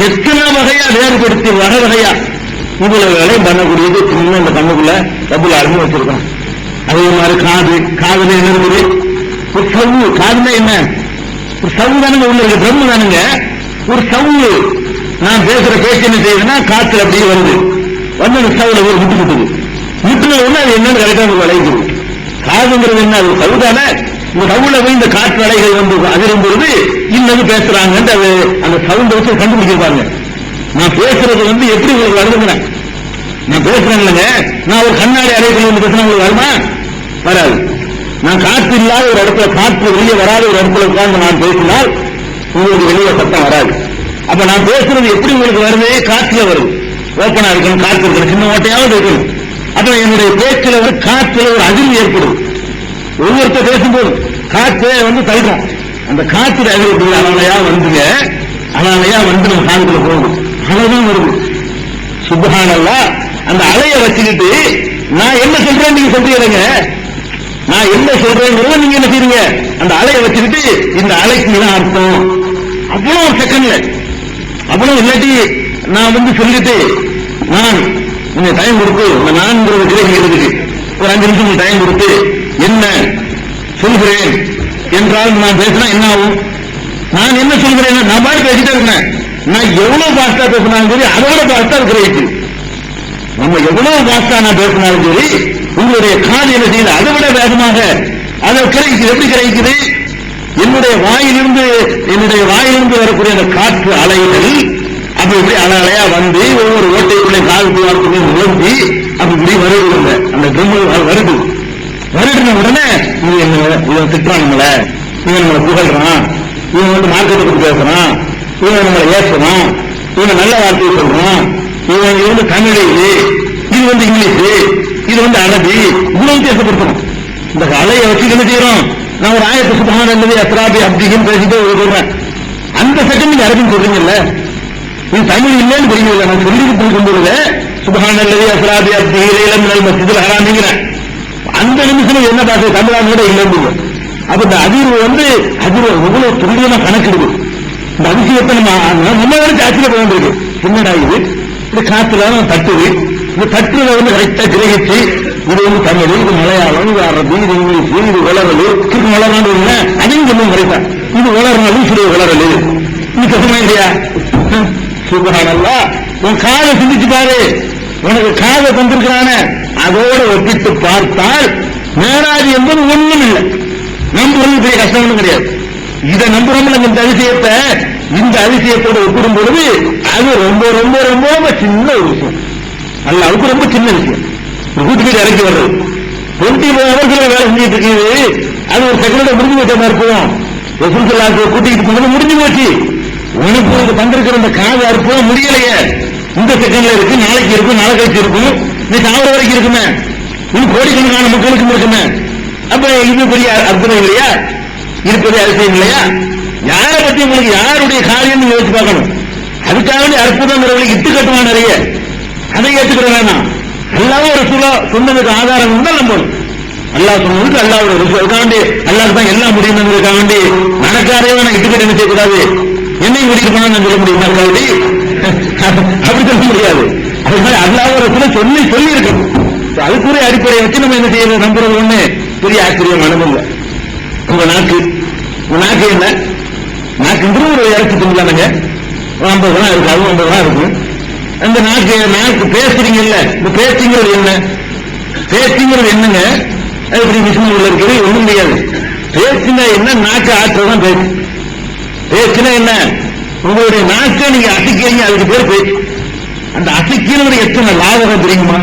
எத்தனை வகையா வேறுபடுத்தி வகை வகையா இவ்வளவு வேலையும் பண்ணக்கூடியது சின்ன இந்த கண்ணுக்குள்ள ரப்புல் ஆலமீன் வச்சிருக்கோம். அதே மாதிரி காதுல என்ன இருக்குது? ஒரு சவ்வு. காதுல என்ன? ஒரு சவ்வு தானுங்க உள்ள இருக்கு, பிரம்ம தானுங்க. ஒரு சவுண்டு நான் பேசுற பேச்சு என்ன செய்யுதுன்னா காத்துல அப்படியே வருது, வந்து அந்த சவுல ஒரு முட்டு முட்டுது, முட்டுன உடனே அது என்னன்னு கரெக்டா விளைக்குது. காதுங்கிறது என்ன, அது சவுதான, இந்த சவுல போய் இந்த காற்று அலைகள் வந்து அதிரும் பொழுது இன்னது பேசுறாங்க, அது அந்த சவுண்டை வச்சு கண்டுபிடிச்சிருப்பாங்க. நான் பேசுறது வந்து எப்படி உங்களுக்கு வருதுங்கிறேன், நான் பேசுறேன் இல்லைங்க, நான் ஒரு கண்ணாடி அறைக்குள்ள வந்து பேசுனா உங்களுக்கு வருமா? வராது. நான் காற்று இல்லாத ஒரு இடத்துல, காற்று வெளியே வராத ஒரு இடத்துல உட்கார்ந்து நான் பேசினால் உங்களுக்கு வெளியே சத்தம் வராது. அப்ப நான் பேசுறது எப்படி உங்களுக்கு வருது? காற்றுல வருது. ஓப்பனா இருக்கணும், காற்று இருக்கணும், சின்ன ஓட்டையாவது இருக்கணும். அப்ப என்னுடைய பேச்சுல ஒரு காற்றுல ஒரு அதிர்வு ஏற்படும். ஒவ்வொருத்தர் பேசும்போது காற்று வந்து தள்ளுறோம், அந்த காற்று அதிர்வு அலையா வந்துங்க, அலையா வந்து நம்ம காலத்துல போகும், அலைதான் வருது. சுப்ஹானல்லாஹ். அந்த அலையை வச்சுக்கிட்டு நான் என்ன சொல்றேன் நீங்க சொல்றீங்க, நான் என்ன சொல்றேன் நீங்க என்ன செய்றீங்க, அந்த அலையை வச்சுக்கிட்டு இந்த அலைக்கு தான் அர்த்தம். அவ்வளவு செகண்ட்ல அவ்வளவு இல்லாட்டி நான் வந்து சொல்லிட்டு நான் கொஞ்சம் டைம் கொடுத்து இந்த நான்கிறது கிடைக்கிறதுக்கு ஒரு 5 நிமிஷம் டைம் கொடுத்து என்ன சொல்கிறேன் என்றால் நான் பேசினா என்ன ஆகும்? நான் என்ன சொல்கிறேன், நான் பாட்டு பேசிட்டே இருக்கேன். நான் எவ்வளவு பாஸ்டா பேசினாலும் சரி, அதோட பாஸ்டா இருக்கிறது. நம்ம எவ்வளவு பாஸ்டா நான் பேசினாலும் சரி, உங்களுடைய காது என்ன செய்யுது, அதை விட வேகமாக அதை கிடைக்குது. எப்படி கிடைக்குது? என்னுடைய வாயிலிருந்து வரக்கூடிய அந்த காற்று அலைகள் அப்படி இப்படி அலையா வந்து ஒவ்வொரு ஓட்டைக்குள்ளே காது வார்த்தையை நுழைஞ்சி அப்படி இப்படி வருது. அந்த ட்ரம் வருது. வருடின உடனே இவன் திட்டுறான், நம்மளை இவன் நம்மளை புகழ்றான், இவன் வந்து மார்க்கெட்டை பற்றி பேசுறான், இவன் நம்மளை ஏசுறான், இவன் நல்ல வார்த்தையை சொல்றான், இவன் இது வந்து தமிழ், இது வந்து இங்கிலீஷு, இது வந்து அரபி, இவ்வளவு பேசப்படுத்தணும். இந்த அலையை வச்சு என்ன செய்யறோம்? நான் ஒரு ஆயத்து சுபஹான் அல்லது அஸ்ராபி அப்படின்னு பேசிட்டு சொல்றேன். அந்த செகண்ட் நீங்க அரபின்னு சொல்றீங்கல்ல, நீ தமிழ் இல்லைன்னு தெரியல. நான் சொல்லிட்டு இருக்கும்போது சுபஹான் அல்லது அஸ்ராபி அப்படி இளைஞர்கள் மஸ்ஜிதுல் ஹராமிங்கிறேன். அந்த நிமிஷம் என்ன பாச தமிழானோட இல்லைன்னு. அப்ப இந்த அதிர்வு வந்து அதிர்வு எவ்வளவு துல்லியமா கணக்கிடுது. இந்த அதிசயத்தை நம்ம வரைக்கும் ஆச்சரியப்பட வேண்டியிருக்கு. என்னடா இது, இந்த காத்துல தட்டுது, இந்த தட்டுல வந்து கரெக்டா கிரகிச்சு இது வந்து தமிழ், இது மலையாளம், இது அரபி, இது இங்கிலீஷ், இது வளரல், இது வளரான்னு அதையும் சொல்லுவோம் கரெக்டா. இது வளரணும், சிறிய வளரல், இது கஷ்டமா இல்லையா? சுப்ஹானல்லாஹ். உன் காதை சிந்திச்சு பாரு, உனக்கு காதை தந்திருக்கிறான அதோட ஒப்பிட்டு பார்த்தால் மேராஜ் என்பது ஒண்ணும் இல்லை. நம்புறது பெரிய கஷ்டம் ஒன்றும் கிடையாது. இதை நம்புறோம்ல, இந்த அதிசயத்தை இந்த அதிசயத்தோடு ஒப்பிடும் பொழுது அது ரொம்ப ரொம்ப ரொம்ப சின்ன ஒரு விஷயம். அல்லாஹ்வுக்கு ரொம்ப சின்ன விஷயம். வீட்டுக்கு இறக்கி வர்றது 24 hours வேலை செஞ்சுட்டு இருக்குது. அது ஒரு செகண்டோட முடிஞ்சு வச்ச மாதிரி இருக்கும். ரசூல் ஸல்லல்லாஹு கூட்டிகிட்டு போனது முடிஞ்சு போச்சு. உனக்கு தந்திருக்கிற இந்த காது அற்புதம் முடியலையே, இந்த செகண்ட்ல இருக்கு, நாளைக்கு இருக்கும், நாளை கழிச்சு இருக்கும், நீ சாவர வரைக்கும் இருக்குமே, இன்னும் கோடிக்கணக்கான மக்களுக்கும் இருக்குமே. அப்ப இது பெரிய அற்புதம் இல்லையா? இது பெரிய அதிசயம் இல்லையா? யாரை பத்தி உங்களுக்கு யாருடைய காரியம் யோசிச்சு பார்க்கணும். அதுக்காக அற்புதங்கிறவங்களுக்கு இட்டு கட்டுவான் நிறைய, அதை ஏற்றுக்கிற வேணாம். அல்லாஹ் ஒரு சொன்னதுக்கு ஆதாரம் இருந்தால் நம்பணும். அல்லாஹ் சொன்னதுக்கு அல்லாஹ்வோட அதுக்காண்டி அல்லாஹ் தான் எல்லாம் முடியுங்கிறதுக்காக வேண்டி நடக்காரே நான் இட்டுக்கட்டு என்ன செய்யக்கூடாது, என்னையும் கூட்டிட்டு போனா நான் சொல்ல முடியுமா? அப்படி சொல்ல முடியாது. அது மாதிரி அல்லாஹ்வோட சொல்லி சொல்லி இருக்கணும். அதுக்குரிய அடிப்படையை வச்சு நம்ம என்ன செய்யறது, நம்புறது ஒண்ணு பெரிய ஆச்சரியமானது இல்லை. உங்க நாக்கு என்ன நாக்குங்கிறது ஒரு இறச்சி துணிதானுங்க, 50 ரூபா இருக்கு, அது 50 ரூபா இருக்கும். அந்த நாக்கு பேசுறீங்கல்ல, இந்த பேச்சுங்கிறது என்ன? பேச்சுங்கிறது என்னங்க? அது இப்படி மிஷின் உள்ள இருக்குது, ஒண்ணும் முடியாது. பேச்சுனா என்ன? நாக்கு ஆற்றதான் பேச்சு. பேச்சுனா என்ன? உங்களுடைய நாக்கை நீங்க அசைக்கிறீங்க, அதுக்கு பேர் பேச்சு. அந்த அசைக்கிறது எத்தனை லாபகம் தெரியுமா?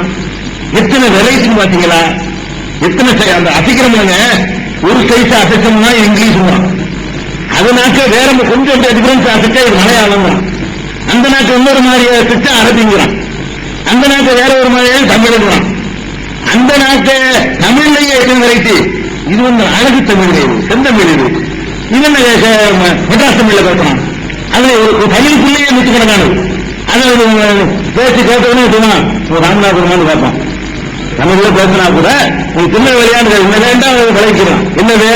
எத்தனை வெரைட்டின்னு பாத்தீங்களா? எத்தனை அந்த அசைக்கிறவங்க ஒரு சைஸ் அசைச்சோம்னா இங்கிலீஷ் தான், அது நாக்க வேற கொஞ்சம் டிஃபரன்ஸ் அசைச்சா இது மலையாளம் தான். அந்த நாக்கு இன்னொரு மாதிரி அசைச்சா அரபிங்கிறான், அந்த நாக்க வேற ஒரு மாதிரி தமிழ்ங்கிறான். அந்த நாக்க தமிழ்லயே எத்தனை வெரைட்டி. இது வந்து அழகு தமிழ், செந்தமிழ், இது மெட்ராஸ் தமிழ்ல பேசலாம். அதுல ஒரு தமிழுக்குள்ளேயே நூற்றுக்கணக்கானது. அதாவது பேச்சு கேட்டவனே சொன்னான், ராமநாதபுரமானு பார்ப்பான். தமிழ்ல பேசினா கூட நீ சின்ன விளையாண்டு என்ன வேண்டாம் விளைக்கிறோம், என்னது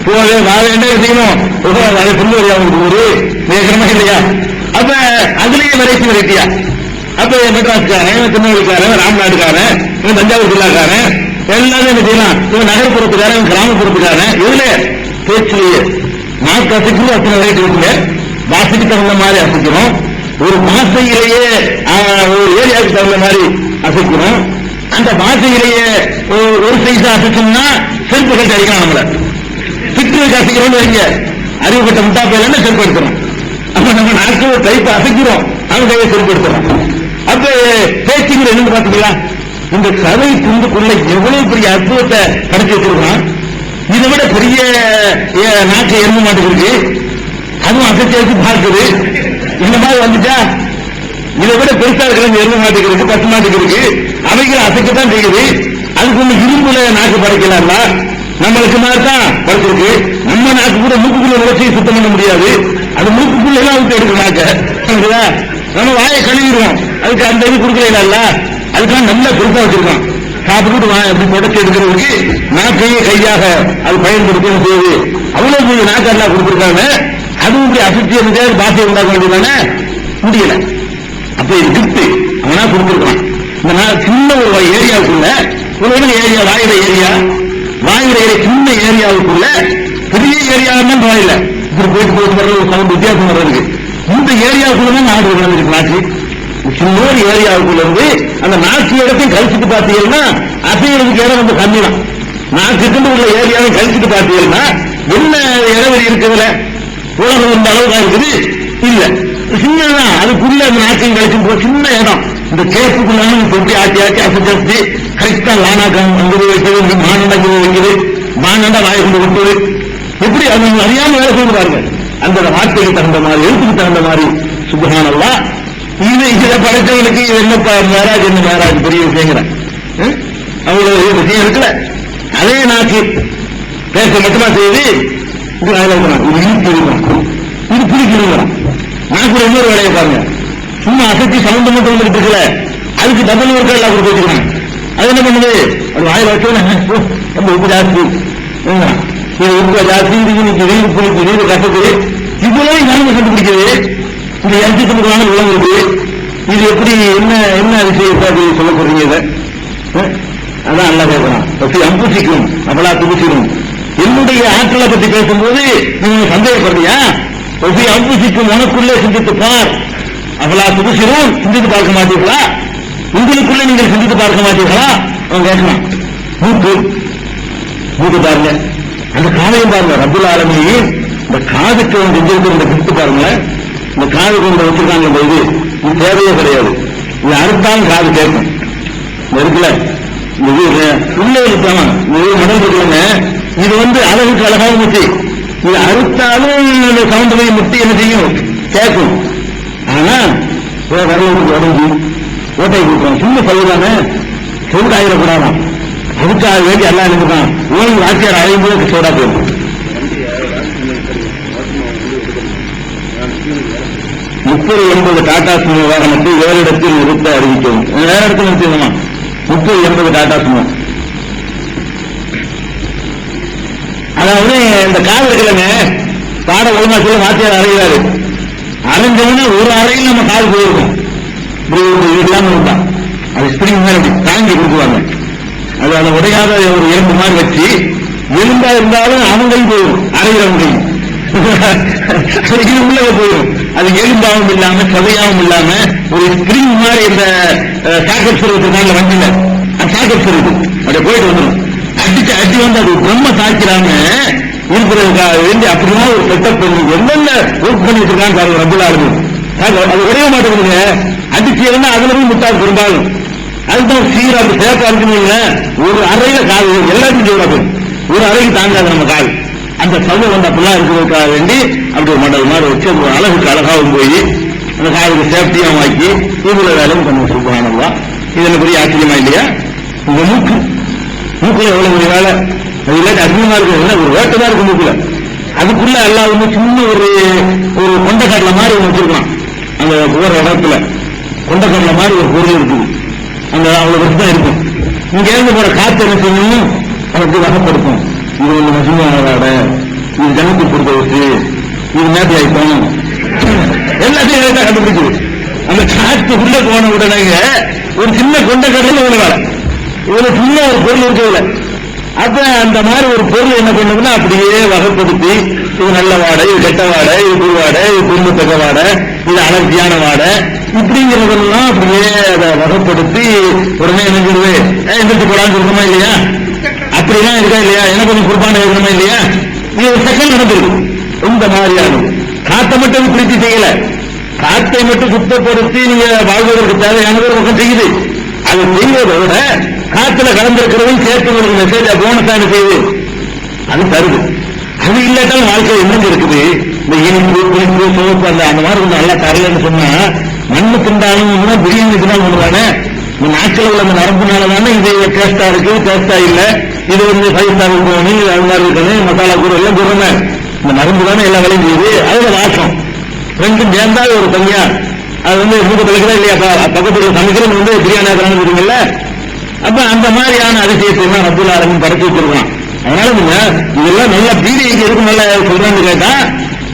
போவே வா வேண்டாம் செய்யணும், சின்ன விளையாடு ஊரு வேகமா இல்லையா? அப்ப அதுலயே வெரைட்டியா? அப்ப மெட்ராஸ்காரன், திருநெல்வேலிக்காரன், ராம்நாடுக்காரன், தஞ்சாவூர் ஜில்லாக்காரன் எல்லாமே என்ன செய்யலாம். இவன் நகர்ப்புறத்துக்காரன், கிராமப்புறத்துக்காரன், இதுல பேச்சிலேயே நாக்கு அசைக்கு அத்தனை வெரைட்டி இருக்குங்க. பாசைக்கு தகுந்த மாதிரி அசைக்கிறோம், ஒரு பாசையிலேயே ஒரு ஏரியாவுக்கு தகுந்த மாதிரி அசைக்கிறோம். அந்த பாசையிலேயே ஒரு சைஸ் அசைச்சோம்னா செருப்பு கட்டி அடிக்கலாம், நம்மள சிற்றுக்கு அசைக்கிறோம்னு வைங்க, அறிவுப்பட்ட முட்டாப்பையில செருப்பு எடுத்துறோம். அப்ப நம்ம நாக்கு ஒரு டைப் அசைக்கிறோம், அவங்க கையை செருப்பு எடுத்துறோம். அப்ப பேச்சுங்கிற என்னன்னு பாத்தீங்களா, இந்த கதை துண்டுக்குள்ள எவ்வளவு பெரிய அற்புதத்தை கடத்தி வச்சிருக்கான். இதை விட பெரிய நாக்கு எரும மாட்டுக்கு இருக்கு, அதுவும் அசைச்சு வச்சு பார்க்குது. இந்த மாதிரி வந்துட்டா இதை விட பெருசா இருக்கிற எரும மாட்டுக்கு இருக்கு, பசு மாட்டுக்கு இருக்கு, அவைகள் அசைக்கத்தான் செய்யுது. அதுக்கு ஒண்ணு இரும்புல நாக்கு படைக்கலாம்ல, நம்மளுக்கு மாதிரி தான் படைச்சிருக்கு. நம்ம நாக்கு கூட மூக்குக்குள்ள நுழைச்சி சுத்தம் பண்ண முடியாது, அது மூக்குக்குள்ள எல்லாம் விட்டு எடுக்கும் நாக்க. நம்ம வாயை கழுவிடுவோம், அதுக்கு அந்த இது கொடுக்கல, அதுக்காக நல்லா பெருசா வச்சிருக்கோம். சாப்பிட்டு வாய் அப்படி தொடச்சி எடுக்கிறதுக்கு நாக்கையே கையாக அது பயன்படுத்த செய்யுது. அவ்வளவு பெரிய நாக்கு எல்லாம் கொடுத்திருக்காங்க. அதுவும் இப்படி அசைச்சி இருந்தே பாசையை உண்டாக்க வேண்டியதானே, முடியல. அப்ப இது கிஃப்ட் அவனா கொடுத்திருக்கான். இந்த சின்ன ஒரு ஏரியாவுக்குள்ள ஒரு ஏரியா, வாயிற ஏரியா, வாயிற ஏரியா சின்ன ஏரியாவுக்குள்ள பெரிய ஏரியா தான் வாயில இப்படி போயிட்டு வர்ற ஒரு சவுண்ட் வித்தியாசம் வர்றதுக்கு இந்த ஏரியாவுக்குள்ளதான் நாடு வளர்ந்துருக்கு. நாக்கு சின்ன ஒரு ஏரியாவுக்குள்ள இருந்து அந்த நாக்கு இடத்தையும் கழிச்சுட்டு பார்த்தீங்கன்னா அசைகிறதுக்கு இடம் வந்து கம்மி தான். நாக்கு உள்ள ஏரியாவை கழிச்சுட்டு பார்த்தீங்கன்னா என்ன இடைவெளி இருக்குதுல, உலகம் இந்த அளவுதான் இருக்குது இல்ல, சின்னதான். அதுக்குள்ள அந்த நாக்கையும் கழிச்சு சின்ன இடம், இந்த கேப்புக்குள்ளான தொட்டி ஆட்டி ஆட்டி அசைச்சி கரெக்டா லானாக்கம் அங்கே வைக்கிறது, மானண்டா வைக்கிறது, மானண்டா வாயை கொண்டு விட்டது, எப்படி அது அறியாம வேலை செய்வாங்க. அந்த வார்த்தைக்கு தகுந்த மாதிரி, எழுத்துக்கு தகுந்த மாதிரி. சுப்ஹானல்லாஹ். இதை படைத்தவனுக்கு இது என்ன மேராஜ், என்ன மேராஜ் பெரிய விஷயங்கிறேன். அவ்வளவு விஷயம் இருக்குல்ல. அதே நாக்கு பேச மட்டுமா செய்யுது, இது இழுத்து இருக்கிறான், இது பிடிக்கிறான். நாக்கு இன்னொரு வேலையை பாருங்க, சும்மா அசைச்சி சவுண்ட் மட்டும் வந்துட்டு இருக்கல, அதுக்கு டபுள் ஒர்க் எல்லாம் கொடுத்து வச்சுக்கிறான். அது என்ன பண்ணுது, அது வாயில வச்சு ரொம்ப உப்பு ஜாஸ்தி, இது உப்பு ஜாஸ்தி, இது நிற்குது, இது புளிக்குது, இது கசக்குது, இவ்வளவு நாம கண்டுபிடிக்குது. இந்த எரிச்சத்துக்கான விளங்குது. இது எப்படி என்ன என்ன விஷயத்தை சொல்ல போறீங்க? இதை அதான் நல்லா கேட்கலாம். பற்றி அம்புசிக்கும் அவளா துடிச்சிடும். என்னுடைய ஆற்றலை பற்றி பேசும்போது நீங்க சந்தேகப்படுறியா? பற்றி அம்புசிக்கும் உனக்குள்ளே சிந்தித்து பார். அவளா துடிச்சிடும். சிந்தித்து பார்க்க மாட்டீங்களா? உங்களுக்குள்ளே நீங்கள் சிந்தித்து பார்க்க மாட்டீங்களா? அவன் கேட்கலாம். மூக்கு மூக்கு பாருங்க, அந்த காலையும் பாருங்க. ரப்புல் ஆலமீன் இந்த காதுக்கு வந்து செஞ்சிருக்கிற இந்த கிஃப்ட் பாருங்க. இந்த காது கொண்டு வச்சிருக்காங்க. இந்த இது தேவையே கிடையாது. இது அறுத்தாலும் காது கேட்கும். இருக்குல்ல, இது உள்ள இருக்காம மடம் இருக்குங்க. இது வந்து அளவுக்கு அழகாக முட்டி, இது அறுத்தாலும் சவுண்ட் போய் முட்டி என்ன செய்யும், கேட்கும். ஆனா வரலுக்கு உடஞ்சி ஓட்டை கொடுக்கும். சின்ன பகுதிதானே, சவுண்ட் ஆகிடக்கூடாதான். அதுக்காக வேண்டி எல்லாம் இருக்குதான். ஓய்வு வாக்கியார் அழைந்து சோடா போயிருக்கும். 30-80 டாடா சுமோ வாகனத்தை வேறு இடத்தில் நிறுத்த அறிவிக்கவும். வேற இடத்தில் நிறுத்திடுமா? 30-80 டாடா சுமோ. அதாவது இந்த காது இருக்கலங்க, பாட ஒழுங்கா சொல்ல வாத்தியார் அறைகிறாரு. அரைஞ்சவனே ஒரு அறையில் நம்ம காது போயிருக்கோம். இல்லாம இருந்தா அது ஸ்பிரிங் மாதிரி தாங்கி கொடுக்குவாங்க. அது அதை உடையாத ஒரு எலும்பு மாதிரி வச்சு, எலும்பா இருந்தாலும் அவங்களையும் போயிடும், அறைகிறவங்களையும் உள்ள போயிடும். அது எலும்பாவும் இல்லாம சதையாவும் இல்லாம ஒரு ஸ்பிரிங் மாதிரி இந்த சாக்கெட் சொல்லிருக்காங்க வண்டியில, அந்த சாக்கெட் சொல்லுது அப்படியே போயிட்டு வந்துடும். அடிச்சு அடி வந்து அது ரொம்ப தாக்கிறாங்க இருக்கிறதுக்காக வேண்டி அப்படின்னா ஒரு செட்டப் பண்ணி என்னென்ன ஒர்க் பண்ணி வச்சிருக்காங்க பாருங்க. ரப்புல் ஆலமீன் அது உடைய மாட்டேங்குதுங்க. அடிச்சு இருந்தா அதுல போய் முட்டாது பெரும்பாலும். அதுதான் சீரா அந்த சேப்பா இருக்குன்னு ஒரு அறையில காது எல்லாத்தையும் செய்யறாங்க. ஒரு அறைக்கு தாங்காது நம்ம காது. அந்த சவுண்ட் வந்து அப்படிலாம் இருக்கிறதுக்காக வேண்டி அப்படி ஒரு மண்டல் மாதிரி வச்சு ஒரு அழகுக்கு அழகாவும் போய் அந்த காதுக்கு சேஃப்டியாகவும் ஆக்கி இவ்வளவு வேலையும் பண்ண சொல்லுவாங்க. இது என்ன பெரிய ஆச்சரியமா இல்லையா? உங்க மூக்கு மூக்குல எவ்வளவு பெரிய வேலை, அது இல்லாட்டி அதிகமா இருக்கு. ஒரு வேட்டதான் இருக்கு மூக்குல. அதுக்குள்ள எல்லாருமே சின்ன ஒரு ஒரு கொண்டைக்கடலை மாதிரி ஒன்று வச்சிருக்கலாம். அந்த போற இடத்துல கொண்டைக்கடலை மாதிரி ஒரு பொருள் இருக்குது. அந்த அவ்வளவு வருஷம் தான் இருக்கும். இங்க இருந்து போற காத்து என்ன செய்யணும், அதுக்கு வகைப்படுத்தும். இது ஒரு மசிமாட, இது ஜனத்துக்கு கொடுத்த வச்சு, இது மேட்டி ஆயிட்டோம், எல்லாத்தையும் கண்டுபிடிக்குது. அந்த காத்து உள்ள போன உடனே ஒரு சின்ன கொண்டைக்கடலை ஒண்ணு வேலை, ஒரு சின்ன ஒரு பொருள் இருக்கிறதுல. அப்ப அந்த மாதிரி ஒரு பொருள் என்ன பண்ணுதுன்னா அப்படியே வகைப்படுத்தி இது நல்ல வாடை, இது கெட்ட வாடை, இது புதுவாடை, இது குடும்பத்தக்க வாடை, இது அலர்ஜியான வாடை, இப்படிங்கிறதெல்லாம் அப்படியே அதை வகைப்படுத்தி உடனே நினைக்கிறது எந்திரிச்சு போடான்னு இருக்கணுமா இல்லையா? அப்படிலாம் இருக்கா இல்லையா? எனக்கு கொஞ்சம் குர்பானை இருக்கணுமா இல்லையா? இது ஒரு செகண்ட் நடந்திருக்கு. இந்த மாதிரியானது காத்தை மட்டும் பிடிச்சி செய்யல, காத்தை மட்டும் சுத்தப்படுத்தி நீங்க வாழ்வதற்கு தேவையானது ஒரு பக்கம் செய்யுது. அது செய்வதை விட காத்துல கலந்திருக்கிறதும் சேர்த்து ஒரு மெசேஜ் போனஸான செய்யுது, அது தருது. அது இல்லாட்டாலும் வாழ்க்கை என்னங்க இருக்குது? இந்த இனிப்பு புளிப்பு சோப்பு அந்த மாதிரி கொஞ்சம் நல்லா தரலன்னு சொன்னா மண்ணு திண்டாலும் பிரியாணி தினாலும் ஒண்ணுதானே. இந்த நாட்கள் உள்ள அந்த நரம்புனாலதானே இது டேஸ்டா இருக்கு, டேஸ்டா இல்ல, இது வந்து 5 ஸ்டார் இருக்கணும், அது மாதிரி இருக்கணும், மசாலா கூட எல்லாம் போடுறோமே. இந்த நரம்பு தானே எல்லாம் வேலையும் செய்யுது. அதுல வாசம் ரெண்டும் சேர்ந்தா ஒரு தனியா அது வந்து மூக்க தலைக்கிறா இல்லையா? பக்கத்துல சமைக்கிறது வந்து பிரியாணி ஆகிறான்னு. அப்ப அந்த மாதிரியான அதிசயத்தை தான் ரப்பல் ஆலமீன் படைச்சு வச்சிருக்கான். அதனால இதெல்லாம் நல்ல பீடிக்கு இருக்கு நல்ல சொல்றான்னு கேட்டா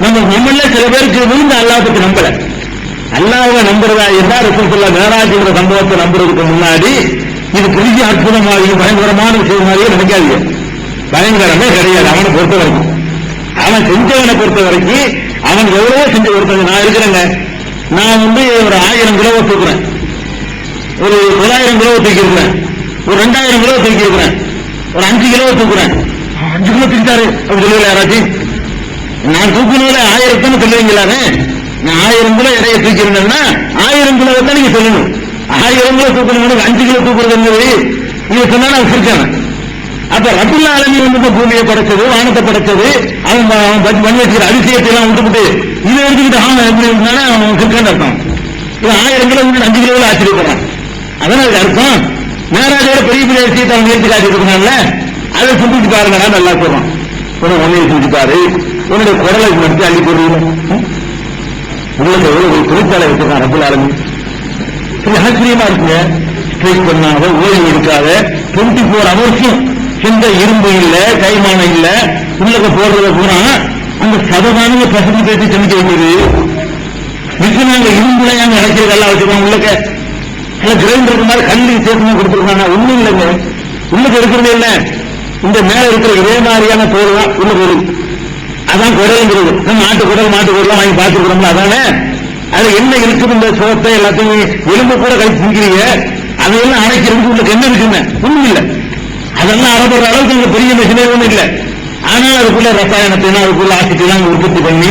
நம்மள சில பேருக்கு விழுந்து அல்லாஹ் பத்தி நம்பல. அல்லாஹ்வை நம்புறதா இருந்தா ரசூலுல்லாஹ் மேராஜ்ங்கிற சம்பவத்தை நம்புறதுக்கு முன்னாடி இது பெரிய அற்புதமாக பயங்கரமான விஷயம் மாதிரியே நினைக்காதீங்க. பயங்கரமே கிடையாது. அவனை பொறுத்த வரைக்கும், அவன் செஞ்சவனை பொறுத்த வரைக்கும் அவன் எவ்வளவோ செஞ்சு கொடுத்தது. நான் இருக்கிறேங்க, நான் வந்து ஒரு 1000 கிலோவை தூக்குறேன், ஒரு 900 கிலோவை தூக்கி இருக்கிறேன், ஒரு 2000 கிலோவை தூக்கி இருக்கிறேன், ஒரு 5 கிலோவை தூக்குறேன். 5 கிலோ தூக்கிட்டாரு அப்படி சொல்லுவீங்க யாராச்சும்? நான் தூக்குனதுல 1000 சொல்லுவீங்களானே? நான் 1000 கிலோ இடையே தூக்கி இருந்தேன்னா 1000 கிலோவை தான் நீங்க சொல்லணும். 1000 கிலோ தூக்கணும் 5 கிலோ தூக்குறது நீங்க சொன்னா நான் சிரிச்சானே. அப்ப ரப்பல் ஆலமீன் வந்து பூமியை படைச்சது, வானத்தை படைச்சது, அவன் பண்ணி வச்சுக்கிற அதிசயத்தை எல்லாம் விட்டுவிட்டு இதை எடுத்துக்கிட்டு அவன் எப்படி இருந்தானே அவன் சிரிக்கான்னு அர்த்தம். இவன் 1000 கிலோ 5 கிலோவில் ஆச்சரியப்படுறான். அதான் அதுக்கு அர்த்தம். மேராஜோட பெரிய பெரிய விஷயத்தை அவன் எடுத்து காட்டிருக்கனால அதை சிந்திச்சு பாருங்க. நல்லா சொல்றான். உன்னையை சிந்திப்பாரு, உன்னுடைய குரலை நடத்தி அள்ளி போடுறீங்க. உள்ளது எவ்வளவு தொழிற்சாலை வச்சிருக்கான் ரப்பல் ஆலமீன். ஆச்சரியமா இருக்குங்க. ஸ்ட்ரைக் பண்ணாத, ஓய்வு எடுக்காத 24 ஹவர்ஸும் சிந்த இரும்பு இல்ல, கைமானம் இல்ல, உள்ளக போடுறத பூரா அந்த சதமானங்க பசங்க பேசி சமைக்க வைக்கிறது. மிஷினாங்க இரும்புலையாங்க இறக்கிறதெல்லாம் வச்சிருக்காங்க. உள்ளக்க கிரைண்டருக்கு மாதிரி கல்லு சேர்த்து கொடுத்துருக்காங்க. ஒண்ணும் இல்லைங்க, உள்ளக்க இருக்கிறது என்ன? இந்த மேல இருக்கிற இதே மாதிரியான தோல் தான் உள்ள பொருள். அதான் குடல்ங்கிறது. நம்ம ஆட்டு குடல் மாட்டு குடல் வாங்கி பார்த்துக்கிறோம்ல, அதானே. அது என்ன இருக்குது? இந்த சோத்தை எல்லாத்தையும் எலும்பு கூட கழிச்சு திங்கிறீங்க. அதையெல்லாம் அரைக்கிறதுக்கு உங்களுக்கு என்ன இருக்குங்க? ஒண்ணும் இல்லை. அதெல்லாம் அரைப்படுற அளவுக்கு இங்க பெரிய மிஷினே ஒண்ணும் இல்லை. ஆனால் அதுக்குள்ள ரசாயனத்தை அதுக்குள்ள ஆசிட்டு உற்பத்தி பண்ணி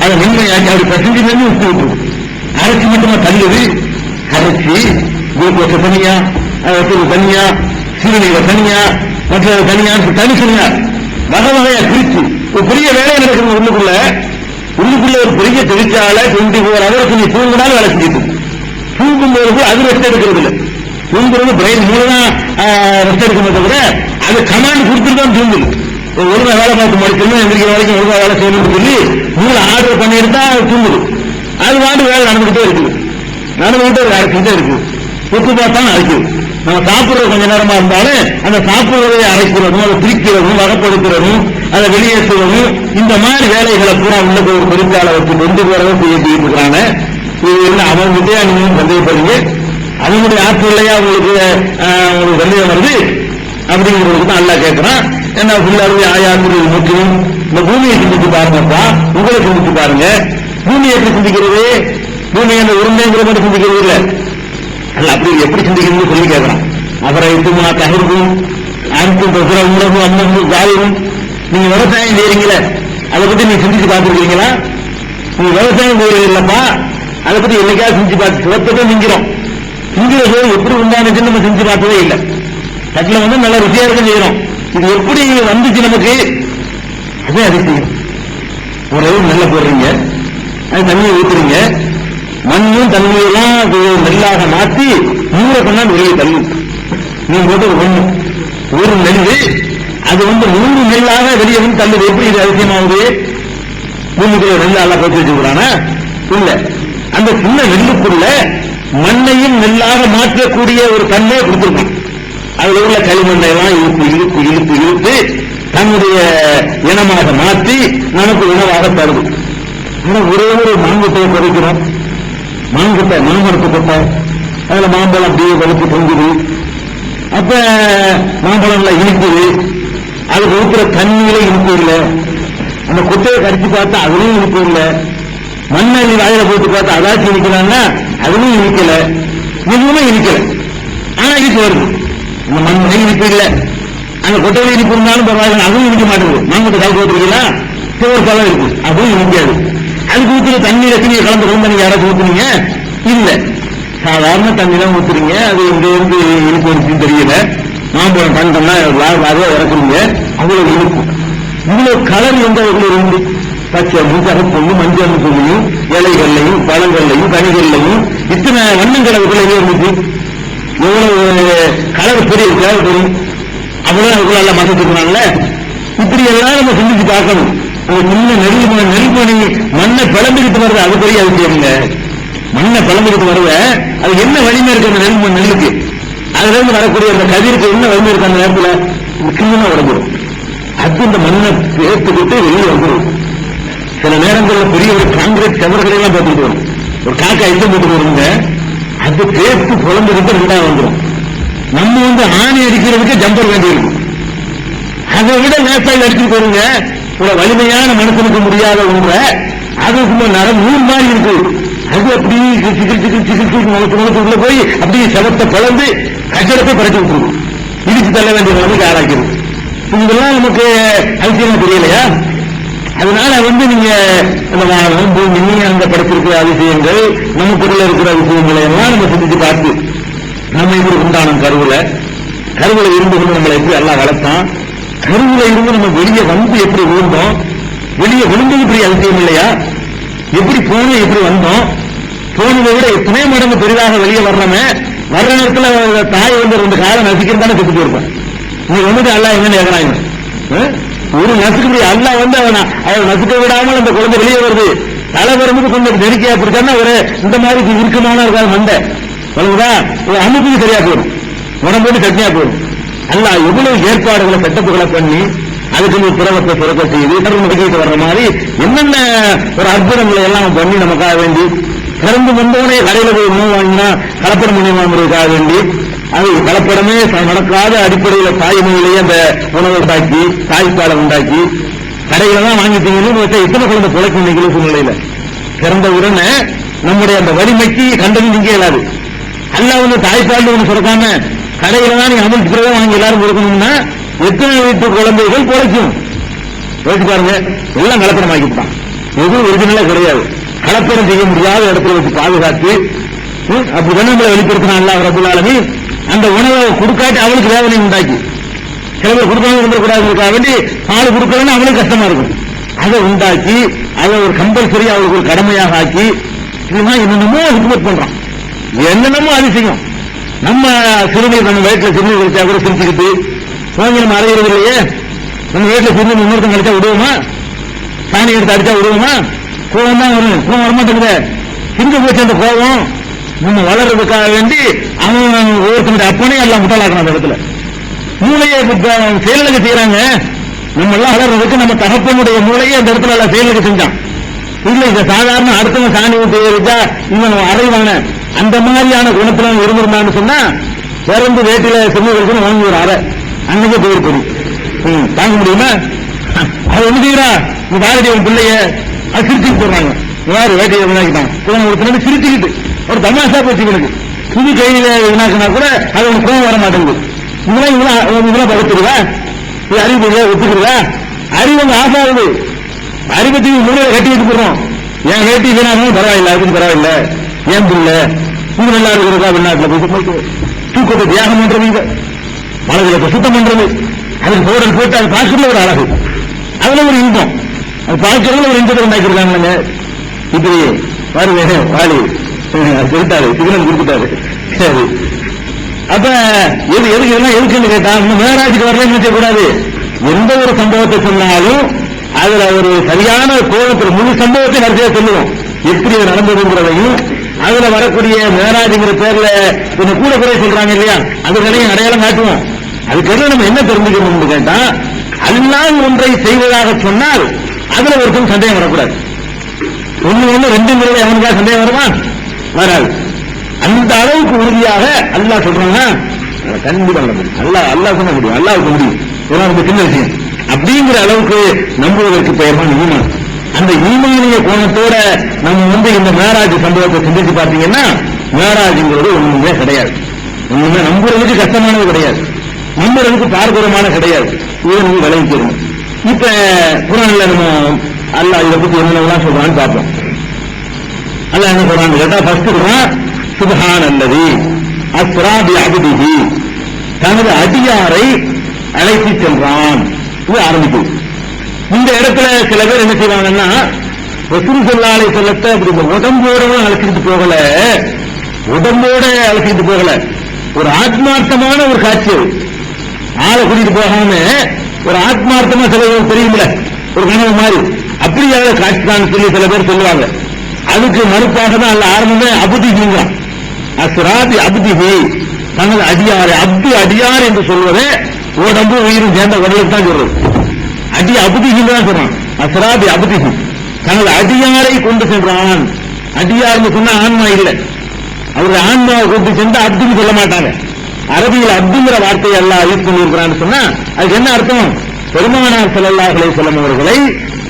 அதை மென்மையாக்கி அப்படி பசஞ்சு மென்னு உப்பு விட்டுரும். அரைச்சி மட்டுமா தள்ளுது. அரைச்சி குளுக்கோச தனியா, தனியா, சிறுநீரை தனியா, மற்ற தனியா, தனித்தனியா வகை வகையா பிரிச்சு ஒரு பெரிய வேலை நடக்குது. உள்ளுக்குள்ள ஒரு பெரிய தொழிற்சாலை 24 ஹவர்ஸ் நீ தூங்கினாலும் வேலை செஞ்சுட்டு தூங்கும்போது அது ரெஸ்ட் எடுக்கிறது இல்லை. தூங்குறது பிரெயின் மூலம் ரெஸ்ட் எடுக்கணும் தவிர அது கமாண்ட் கொடுத்துட்டு தான் தூங்குது. ஒழுங்கா வேலை பார்த்து முடிக்கணும், எந்திரிக்கிற வரைக்கும் ஒழுங்கா வேலை செய்யணும்னு சொல்லி மூளை ஆர்டர் பண்ணியிருந்தா தூங்குது. அது வாண்டு வேலை நடந்துகிட்டே இருக்குது, அரைச்சுட்டே இருக்குது. ஒத்து பார்த்தாலும் அரைக்குது. நம்ம சாப்பிடுறது கொஞ்ச நேரமா இருந்தாலும் அந்த சாப்பிடுறதை அரைக்கிறதும், அதை பிரிக்கிறதும், வகைப்படுத்துறதும், அதை வெளியேற்றுவதும், இந்த மாதிரி வேலைகளை பூரா உள்ள ஒரு தொழிற்சாலை வச்சு கொண்டு போறதை செய்யிட்டு இருக்கிறாங்க. இது அவங்ககிட்டே நீங்க சந்தேகப்படுறீங்க. அவங்களுடைய ஆற்றலையா உங்களுக்கு சந்தேகம் வருது அப்படிங்கிறதுக்கு தான் நல்லா கேட்கிறான். என்ன ஃபுல்லாவே ஆயாங்கிறது முக்கியம். இந்த பூமியை சிந்திச்சு பாருங்கப்பா, உங்களை சிந்திச்சு பாருங்க. பூமியை எப்படி சிந்திக்கிறது? பூமி அந்த உருண்டைங்கிற மாதிரி சிந்திக்கிறது இல்லை. அல்ல, அப்படி எப்படி சிந்திக்கணும்னு சொல்லி கேட்கிறான். அப்புறம் இதுமா தகர்வும் அனைத்தும் உலகம் அம்மன் ஜாலியும். நீங்க விவசாயம் செய்யறீங்களே, அதை பத்தி நீங்க சிந்திச்சு பார்த்துருக்கீங்களா? நீங்க விவசாயம் செய்யறீங்களப்பா, அதை பத்தி என்னைக்காவது செஞ்சு பார்த்து சிவத்தை திங்கிறோம். திங்கிறது எப்படி உண்டானுச்சுன்னு நம்ம செஞ்சு பார்த்ததே இல்லை. தட்டில் வந்து நல்ல ருசியா இருக்க செய்யறோம். இது எப்படி வந்துச்சு நமக்கு? அதே அதிசயம். ஒரு நெல்லை போடுறீங்க, அது தண்ணியை ஊத்துறீங்க, மண்ணும் தண்ணியெல்லாம் நெல்லாக மாற்றி 100 கொண்டாந்து வெளியே தள்ளி நீங்க போட்டு ஒரு நெல் அது வந்து 100 நெல்லாக வெளியே வந்து தள்ளுது. எப்படி இது அதிசயமாகுது? பூமிக்குள்ள நெல்லால போட்டு வச்சுக்கிறானா? இல்ல, அந்த சின்ன நெல்லுக்குள்ள மண்ணையும் நெல்லாக மாற்றக்கூடிய ஒரு தன்மையை கொடுத்திருக்கான். அதுல உள்ள களிமண்ணையெல்லாம் இழுத்து இழுத்து இழுத்து இழுத்து தன்னுடைய இனமாக மாற்றி நமக்கு உணவாக தருது. ஆனா ஒரே ஒரு மாங்கொட்டையை குறைக்கிறோம். மாங்கொட்டை, மாமரத்து கொட்டை, அதுல மாம்பழம் அப்படியே வலுப்பு பொங்குது. அப்ப மாம்பழம்ல இனிக்குது. அதுக்கு ஊற்றுற தண்ணியில இனிப்பு இல்லை. அந்த கொட்டையை கடிச்சு பார்த்தா அதுலயும் இனிப்பு இல்லை, மண்ணள்ளி வாயில போட்டு பார்த்தா அதாச்சும் இனிக்கலாம்னா அதுவும் இனிக்கல, எதுவுமே இனிக்கல. ஆனா இனிப்பு வருது. அந்த மண்ணை இனிப்பு இல்லை, அந்த கொட்டையில இனிப்பு இருந்தாலும் பரவாயில்ல, அதுவும் இனிக்க மாட்டேங்குது. மாங்கொட்டை காய் போட்டுருக்கீங்களா, சிவர் பழம் இருக்கு, அதுவும் இனிக்காது. அதுக்கு ஊற்றுற தண்ணீர் எத்தனை கலந்து கொண்டு நீங்க யாராச்சும் ஊத்துனீங்க இல்ல, சாதாரண தண்ணி தான் ஊத்துறீங்க. அது எங்க இருந்து இனிப்பு இருக்குன்னு தெரியல. மாம்பழம் தந்தோம்னா அதுவா இறக்குறீங்க, அவ்வளவு இனிப்பு. இவ்வளவு கலர் எந்த வகையில் இருந்து பச்சை முகப்பொண்ணு மஞ்சள் பொண்ணையும் இலைகள்லையும் பழங்கள்லையும் கனிகள்லையும் இத்தனை வண்ணம் கலவுகள் இருந்துச்சு. எவ்வளவு கலர் பெரிய கலர் தெரியும், அவ்வளவு அதுக்குள்ள மசத்துக்கிறாங்கல்ல. இப்படி எல்லாம் நம்ம சிந்திச்சு பார்க்கணும். முன்ன நெல்மணி மண்ணை பிளம்பிக்கிட்டு வருது, அது பெரிய அவசியம் இல்லை. மண்ணை பிளம்பிக்கிட்டு வருவ அது என்ன வலிமை இருக்கு அந்த நெல்லுக்கு, அதுல இருந்து வரக்கூடிய அந்த கதிருக்கு என்ன வலிமை இருக்கு அந்த நேரத்தில் கிண்ணமா உடஞ்சிடும். அது இந்த மண்ணை சேர்த்துக்கிட்டு வெளியே வந்துடும். சில நேரங்களில் பெரிய ஒரு காங்கிரீட் கவர்களை எல்லாம் பார்த்துட்டு வரும், ஒரு காக்கா ஐட்டம் போட்டு வருங்க, அது பேர்த்து குழந்தைகிட்டு ரெண்டாவது வந்துடும். நம்ம ஆணி அடிக்கிறதுக்கு ஜம்பர் வேண்டியிருக்கும், அதை விட நேசாக அடிச்சுட்டு வருங்க. ஒரு வலிமையான மனுஷனுக்கு முடியாத ஒன்றை அது சும்மா நூறு மாதிரி இருக்கு, அது அப்படி உள்ள போய் அப்படியே செவத்தை பிளந்து கட்டடத்தை பறக்க விட்டுருக்கும், இடிச்சு தள்ள வேண்டிய நிலைமைக்கு ஆளாக்கிறது. இதெல்லாம் நமக்கு அதிசயமா தெரியலையா? அதனால நீங்க அந்த படத்திருக்கிற அதிசயங்கள், நமக்குள்ள இருக்கிற அதிசயங்களை எல்லாம் நம்ம சிந்திச்சு பார்த்து நம்ம இப்படி உண்டான கருவுல இருந்து கொண்டு நம்மளை எப்படி எல்லாம் வளர்த்தான், கருவுல இருந்து நம்ம வெளியே வந்து எப்படி விழுந்தோம், வெளியே விழுந்தது பெரிய அதிசயம் இல்லையா? எப்படி போனோம், எப்படி வந்தோம், போனதை விட எத்தனை மடங்கு பெரிதாக வெளியே வர்றோமே. வர்ற நேரத்தில் தாய் ரெண்டு காலம் நசிக்கிறதானே செத்துட்டு இருப்பேன். நீங்க அல்லா எங்கன்னு கேட்கறாங்க, ஒரு நசுக்கு அல்லா அவள் நசுக்க விடாமல் அந்த குழந்தை வெளியே வருது. தலை வரும்போது கொஞ்சம் நெருக்கியா பிடிச்சான்னா ஒரு இந்த மாதிரி இறுக்கமான இருக்காது மண்டை வளர்ந்தா ஒரு அமைப்புக்கு சரியா போயிடும், உடம்போடு சட்னியா போயிடும். அல்ல எவ்வளவு ஏற்பாடுகளை செட்டப்புகளை பண்ணி அதுக்கு புறவத்தை சுரக்க செய்து முடுக்கிட்டு வர்ற மாதிரி என்னென்ன ஒரு அற்புதங்களை எல்லாம் பண்ணி நமக்காக வேண்டி பிறந்து வந்தவனே கடையில போய் உணவு வாங்கினா கலப்படம் பண்ணி வாங்குறதுக்காக வேண்டி அது கலப்படமே நடக்காத அடிப்படையில் தாய்மையிலேயே அந்த உணவை உண்டாக்கி தாய்ப்பாலை உண்டாக்கி கடையில தான் வாங்கிட்டீங்கன்னு இத்தனை குழந்தை குலைக்கும் நிகழ்வு சூழ்நிலையில பிறந்த உடனே நம்முடைய அந்த வலிமைக்கு கண்டது நீங்க இயலாது. அல்ல தாய்ப்பால் ஒன்று சுரக்காம கடையில தான் நீங்க அமல் பிறகு வாங்கி எல்லாரும் கொடுக்கணும்னா எத்தனை வீட்டு குழந்தைகள் குலைக்கும் யோசிச்சு பாருங்க. எல்லாம் கலப்படம் ஆக்கிவிட்டான், எதுவும் ஒரிஜினலா கிடையாது. கலப்படம் செய்ய முடியாத இடத்துல வச்சு பாதுகாத்து அப்படிதான் நம்மளை வெளிப்படுத்தினா அல்லாஹ் ரப்பல் ஆலமீன் அந்த உணவை கொடுக்காட்டி அவளுக்கு வேதனை உண்டாக்கி, சில பேர் கொடுக்காம இருந்துடக்கூடாதுக்காக வேண்டி பால் கொடுக்கலன்னு அவளுக்கு கஷ்டமா இருக்கும், அதை உண்டாக்கி அதை ஒரு கம்பல்சரி அவளுக்கு ஒரு கடமையாக ஆக்கி என்னென்னமோ ஹிக்மத் பண்றான், என்னென்னமோ அதிசயம். நம்ம சிறுநீர் நம்ம வீட்டில் சிறுநீர் கழிச்சா கூட சிரிச்சுக்கிட்டு வாங்கி நம்ம அறையிறது இல்லையே. நம்ம வீட்டில் சிறுநீர் இன்னொருத்தம் கழிச்சா விடுவோமா, சாணி எடுத்து அடிச்சா விடுவோமா? கோபம் தான் வரும், கோபம் வரமாட்டேங்குது. சிங்க போச்சு அந்த கோபம் நம்ம வளர்றதுக்காக வேண்டி அவன் ஒவ்வொருத்தனுடைய அப்பனே எல்லாம் முட்டாளாக்கணும். அந்த இடத்துல மூளையை செயலுக்கு செய்யறாங்க. நம்ம எல்லாம் வளர்றதுக்கு நம்ம தகப்பனுடைய மூளையை அந்த இடத்துல எல்லாம் செயலுக்கு செஞ்சான். இல்ல இந்த சாதாரண அடுத்தவன் சாணி ஊற்றி வச்சா இவன் அறைவான அந்த மாதிரியான குணத்துல இருந்திருந்தான்னு சொன்னா பிறந்து வேட்டில சின்ன வரைக்கும் வாங்கி ஒரு அறை அன்னைக்கே போயிருப்பது தாங்க முடியுமா? அது என்ன செய்யறா இந்த பாரதிய பிள்ளைய அது சிரிச்சுட்டு போடுறாங்க. யாரு வேட்டையை வினாக்கிட்டான் கோவம் கொடுத்தது சிரிச்சுக்கிட்டு ஒரு தமாஷா போச்சுங்களுக்கு புது கையில வினாக்கினா கூட அது உனக்கு கோவம் வர மாட்டேங்குது. இதெல்லாம் பகத்துருவா, இது அறிவு ஒத்துக்குறதா? அறிவு ஆசாகுது. அறிவத்துக்கு முறையை கட்டி வச்சு போடுறோம். என் வேட்டி வீணாகணும் பரவாயில்ல, அதுக்கு பரவாயில்ல, ஏன் புள்ள இது நல்லா இருக்கிறதா வெளிநாட்டில் போயிட்டு தூக்கத்தை தியாகம் பண்றது, மனதில் சுத்தம் பண்றது, அதுக்கு பவுடர் போட்டு அது பார்க்கறது ஒரு அழகு, அதுல ஒரு இன்பம், அது பார்க்கறதுல ஒரு இன்பத்தை உண்டாக்கிருக்காங்க. இப்படி வருவே வாலி சொல்லிட்டாரு, சிக்னல் கொடுத்துட்டாரு. சரி, அப்ப எதுக்கு இதெல்லாம் எதுக்குன்னு கேட்டா மேராஜுக்கு வரலன்னு நினைக்கக்கூடாது. எந்த ஒரு சம்பவத்தை சொன்னாலும் அதுல ஒரு சரியான கோணத்தில் முழு சம்பவத்தை வரிசையா சொல்லுவோம், எப்படி அது நடந்ததுங்கிறதையும் அதுல வரக்கூடிய மேராஜுங்கிற பேர்ல கொஞ்சம் கூட குறை சொல்றாங்க இல்லையா, அதுகளையும் அடையாளம் காட்டுவோம். அதுக்கு நம்ம என்ன தெரிஞ்சுக்கணும்னு கேட்டா அல்லாஹ் ஒன்றை செய்வதாக சொன்னால் அதுல ஒருத்தரும் சந்தேகம் வரக்கூடாது. ஒண்ணு ரெண்டு முறை அவனுக்காக சந்தேகம் வருமா? வராது. அந்த அளவுக்கு உறுதியாக அல்லாஹ் சொல்றாங்க கண்டிப்பா அல்லா சொன்ன முடியும், அல்லாவுக்கு முடியும். சின்ன விஷயம் அப்ப அப்படிங்கிற அளவுக்கு நம்புவதற்கு பெயர் தான் ஈமான். அந்த ஈமானிய கோணத்தோட நம்ம இந்த மேராஜ் சம்பவத்தை சிந்திச்சு பார்த்தீங்கன்னா, மேராஜ்ங்கிறது ஒண்ணுமே கிடையாது. ஒண்ணுமே நம்புறதுக்கு கஷ்டமானது கிடையாது, நம்புறதுக்கு பார்க்கிறமான கிடையாது. இதை நீங்க விளைவிக்கணும். இப்ப குர்ஆன்ல நம்ம அல்லாஹ் இதை பத்தி என்னெல்லாம் சொல்றான்னு பார்ப்போம். அல்லாஹ் என்ன சொல்றான்னு கேட்டா, ஃபர்ஸ்ட் சுப்ஹானல்லதி அஸ்ரா பி அப்திஹி, தனது அடியாரை அழைத்து சென்றான். இது ஆரம்பிக்குது. இந்த இடத்துல சில பேர் என்ன செய்வாங்கன்னா, ரசூல் ஸல்லல்லாஹு அலைஹி வஸல்லத்தை அப்படி உடம்போட அழைச்சிட்டு போகல, உடம்போட அழைச்சிட்டு போகல, ஒரு ஆத்மார்த்தமான ஒரு காட்சி. ஆளை கூட்டிட்டு போகாம ஒரு ஆத்மார்த்தமா சில தெரியுமில்ல, ஒரு கனவு மாதிரி அப்படியான காட்சி தான் சொல்லி சில பேர் சொல்லுவாங்க. அதுக்கு மறுப்பாக தான் அல்ல ஆரம்பமே அபுதிஹிங்க, அஸ்ராபி அபுதிஹி, தனது அடியாரை, அடியார் என்று சொல்வதே உடம்பு உயிரும் சேர்ந்த உடலுக்கு தான் சொல்றது. அபுதிஹி தான் சொல்றான். அஸ்ராபி அபுதிஹி, தனது அடியாரை கொண்டு சென்றான். அடியார்னு சொன்னா ஆன்மா இல்லை, அவருடைய ஆன்மாவை கொண்டு சென்று அப்துன்னு சொல்ல மாட்டாங்க. அரபியில் அப்துங்கிற வார்த்தையை எல்லாம் யூஸ் பண்ணியிருக்கிறான்னு சொன்னா அதுக்கு என்ன அர்த்தம்? பெருமானார் ஸல்லல்லாஹு அலைஹி வஸல்லம் அவர்களை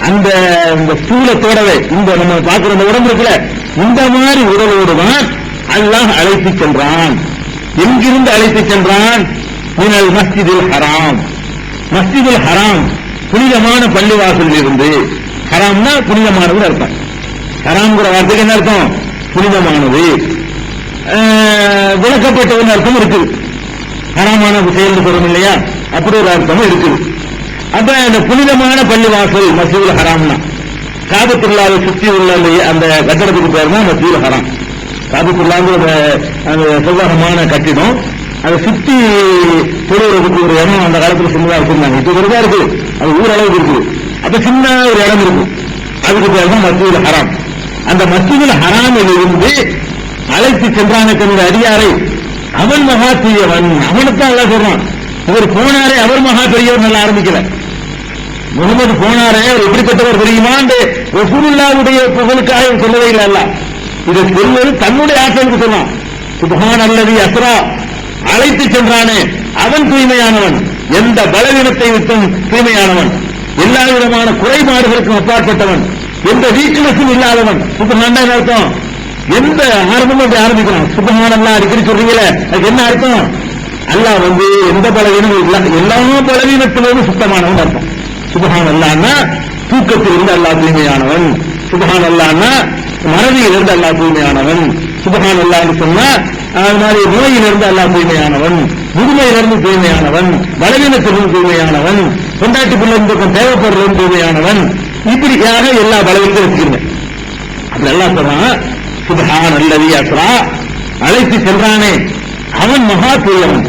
அந்த ஸ்தூலத்தோடவே, இந்த நம்ம பார்க்கிற இந்த உடம்பு இருக்குல்ல, இந்த மாதிரி உடலோடு தான் அல்லாஹ் அழைத்து சென்றான். எங்கிருந்து அழைத்து சென்றான்? மினல் மஸ்ஜிதுல் ஹராம். மஸ்ஜிதுல் ஹராம் புனிதமான பள்ளிவாசலில் இருந்து. ஹராம்னா புனிதமானது அர்த்தம். ஹராம்ங்கிற வார்த்தைக்கு என்ன அர்த்தம்? புனிதமானது, விளக்கப்பட்டதுன்னு அர்த்தம் இருக்குது. ஹராமான செயல் சொல்றோம் இல்லையா, அப்படி ஒரு அர்த்தமும் இருக்குது. அப்ப இந்த புனிதமான பள்ளிவாசல் மஸ்ஜிதுல் ஹராம்னா, காபத்துல்லாவை சுற்றி உள்ள அந்த கட்டடத்துக்கு பேர் தான் மஸ்ஜிதுல் ஹராம். காபத்துல்லாங்கிற அந்த செவ்வகமான கட்டிடம், அதை சுற்றி தொழுவதற்கு ஒரு இடம் அந்த காலத்தில் சின்னதா வச்சிருந்தாங்க. இப்ப பெருதா இருக்குது, அது ஊரளவுக்கு இருக்குது. அப்ப சின்ன ஒரு இடம் இருக்கு, அதுக்கு பேர் தான் மஸ்ஜிதுல் ஹராம். அந்த மஸ்ஜிதுல் ஹராமில் இருந்து அழைத்து சென்றான தன்னுடைய அடியாரை, அவன் மகா பெரியவன், அவனுக்கு அல்ல சொல்றான். இவர் போனாரே அவர் மகா பெரியவர் நல்லா ஆரம்பிக்கல. முகமது போனாரே அவர் எப்படிப்பட்டவர் தெரியுமான்னு ரசூலுல்லாஹ்வுடைய புகழுக்காக சொல்லவே இல்லை. அல்ல இதை சொல்வது தன்னுடைய ஆற்றலுக்கு சொன்னான். சுப்ஹானல்லதி அஸ்ரா, அழைத்து சென்றானே அவன் தூய்மையானவன், எந்த பலவீனத்தை விட்டும் தூய்மையானவன், எல்லா விதமான குறைபாடுகளுக்கும் அப்பாற்பட்டவன், எந்த வீக்னஸும் இல்லாதவன். சுப்ஹான் அர்த்தம் எந்த ஆரம்பமும் அப்படி ஆரம்பிக்கிறான். சுப்ஹானல்லாஹ் அடிக்கடி சொல்றீங்களே, அதுக்கு என்ன அர்த்தம்? அல்லாஹ் எந்த பலவீனமும் இல்லை, எல்லா பலவீனத்திலும் சுத்தமானவன் அர்த்தம். சுப்ஹானல்லாஹ்னா தூக்கத்தில் இருந்து அல்லாஹ் தூய்மையானவன், சுப்ஹானல்லாஹ்னா மறதியிலிருந்து அல்லாஹ் தூய்மையானவன், சுப்ஹானல்லாஹ்னு சொன்னா அது மாதிரி நோயிலிருந்து அல்லாஹ் தூய்மையானவன், முதுமையிலிருந்து தூய்மையானவன், பலவீனத்திலிருந்து தூய்மையானவன், கொண்டாட்டி பிள்ளைந்து தேவைப்படுறதும் தூய்மையானவன். இப்படியாக எல்லா பலவீனத்தையும் வச்சுக்கிறீங்க. அப்படி எல்லாம் சொல்றான். சுப்ஹானல்லதி அஸ்ரா, அழைத்து சென்றானே அவன் மகா பெரியவன்,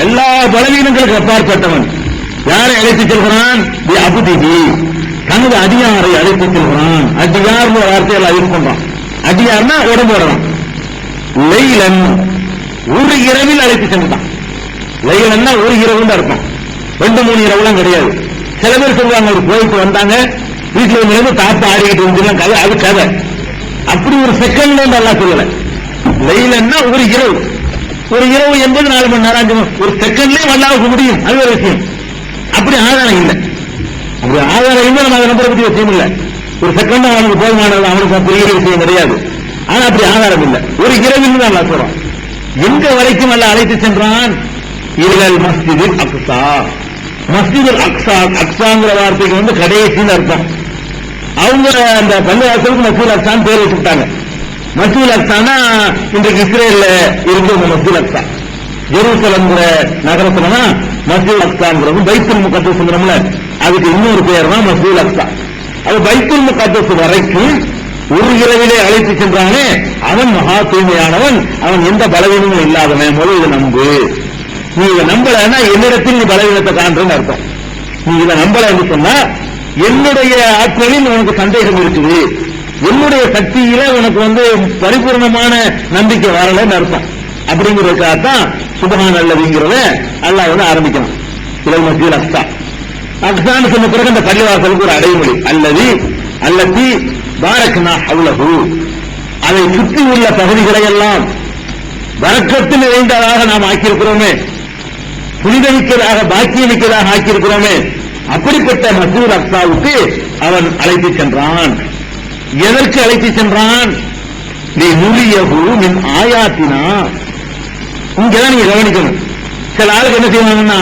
எல்லா பலவீனங்களுக்கு அப்பாற்பட்டவன். யாரை அழைத்து செல்கிறான்? அபுதிஹி, தனது அடியாரை அழைத்து செல்கிறான். அடியார் வார்த்தையில் யூஸ் பண்றான். அடியார்னா உடம்போடலாம். லைலன், ஒரு இரவில் அழைத்து சென்றான். லைலன்னா ஒரு இரவுன்னு அர்த்தம், 2-3 இரவுலாம் கிடையாது. சில பேர் சொல்லுவாங்க, ஒரு போயிட்டு வந்தாங்க, வீட்டுல இருந்து தாத்தா ஆடிக்கிட்டு இருந்துலாம் கதை, அது கதை. அப்படி ஒரு செகண்ட்ல எல்லாம் சொல்லல. லைலன்னா ஒரு இரவு, ஒரு இரவு என்பது 4 மணி நேரம் 5 மணி, ஒரு செகண்ட்லயே வல்லாவுக்கு முடியும், அது ஒரு விஷயம். அப்படி ஆதாரம் இல்லை, அப்படி ஆதாரம் இல்லை, நம்ம அதை நம்பரை பத்தி விஷயம் இல்லை. ஒரு செகண்ட் அவனுக்கு போதுமானது, அவனுக்கு பெரிய விஷயம் கிடையாது. ஆனா அப்படி ஆதாரம் இல்லை, ஒரு இரவில் தான் அல்லா சொல்றான். எங்க வரைக்கும் அல்ல அழைத்து சென்றான்? இலல் மஸ்ஜிதுல் அக்ஸா. மஸ்ஜிதுல் அக்ஸா, அக்ஸாங்கிற வார்த்தைக்கு கடைசின்னு அர்த்தம். அவங்க அந்த பள்ளிவாசலுக்கு மஸ்ஜிதுல் அக்ஸான்னு பேர் வச்சுட்டாங்க. மஸ்ஜிதுல் அக்ஸானா இன்றைக்கு இஸ்ரேல்ல இருக்கிற மஸ்ஜிதுல் அக்ஸா, ஜெருசலம்ங்கிற நகரத்துலதான் மஸ்ஜிதுல் அக்ஸாங்கிறது. பைத்துல் முகத்தஸ்ங்கிறோம்ல, அதுக்கு இன்னொரு பேர் தான் மஸ்ஜிதுல் அக்ஸா. அது பைத்துல் முகத்தஸ் வரைக்கும் ஒரு இரவிலே அழைத்து சென்றானே அவன் மகா தூய்மையானவன், அவன் எந்த பலவீனமும் இல்லாதவன். முதல் இதை நம்பு. நீ இதை நம்பலன்னா என்னிடத்தில் நீ பலவீனத்தை காண்றன்னு அர்த்தம். நீ இதை நம்பல என்று சொன்னா என்னுடைய ஆற்றலில் உனக்கு சந்தேகம் இருக்குது, என்னுடைய சக்தியில உனக்கு பரிபூர்ணமான நம்பிக்கை வரலன்னு அர்த்தம். அப்படிங்கிறதுக்காகத்தான் சுப்ஹானல்லதிங்கிறத அல்லாஹ் ஆரம்பிக்கலாம். இலல் மஸ்ஜிதுல் அக்ஸா, அக்ஸான்னு சொன்ன பிறகு அந்த பள்ளிவாசலுக்கு ஒரு அடைமொழி, அல்லதி பாரக்னா ஹவ்லஹு, அதை சுற்றி உள்ள பகுதிகளை எல்லாம் வரக்கத்தில் நிறைந்ததாக நாம் ஆக்கியிருக்கிறோமே, புனிதமிக்கதாக பாக்கியமிக்கதாக ஆக்கியிருக்கிறோமே. அப்படிப்பட்ட மஸ்ஜிதுல் அக்ஸாவுக்கு அவன் அழைத்து சென்றான். எதற்கு அழைத்து சென்றான்? லினுரியஹு மின் ஆயாத்தினா. இங்கதான் நீங்க கவனிக்கணும். சில ஆளுக்கு என்ன செய்வாங்கன்னா,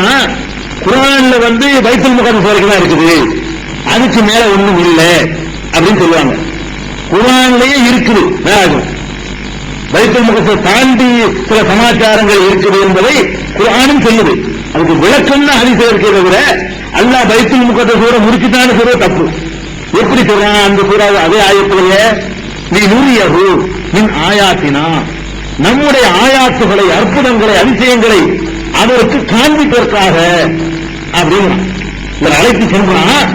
குர்ஆன்ல பைத்துல் முகத்தஸ் வரைக்கும் தான் இருக்குது, அதுக்கு மேல ஒண்ணும் இல்லை அப்படின்னு சொல்லுவாங்க. குர்ஆன்லயே இருக்குது மேலாகும், பைத்துல் முகத்தஸ் தாண்டி சில சமாச்சாரங்கள் இருக்குது என்பதை குர்ஆனும் சொல்லுது. அதுக்கு விளக்கம் தான் ஹதீஸ் இருக்கிறத விட அல்லாஹ் பைத்துல் முகத்தஸோட முடிச்சுட்டான்னு சொல்ற தப்பு. எப்படி சொல்றான் அந்த சூறாவை அதே ஆயத்திலேயே, லினுரியஹு மின் ஆயாத்தினா, நம்முடைய ஆயாத்துகளை, அற்புதங்களை, அதிசயங்களை அவருக்கு காண்பிப்பதற்காக அப்படின்னு இவர் அழைத்து சென்றான்.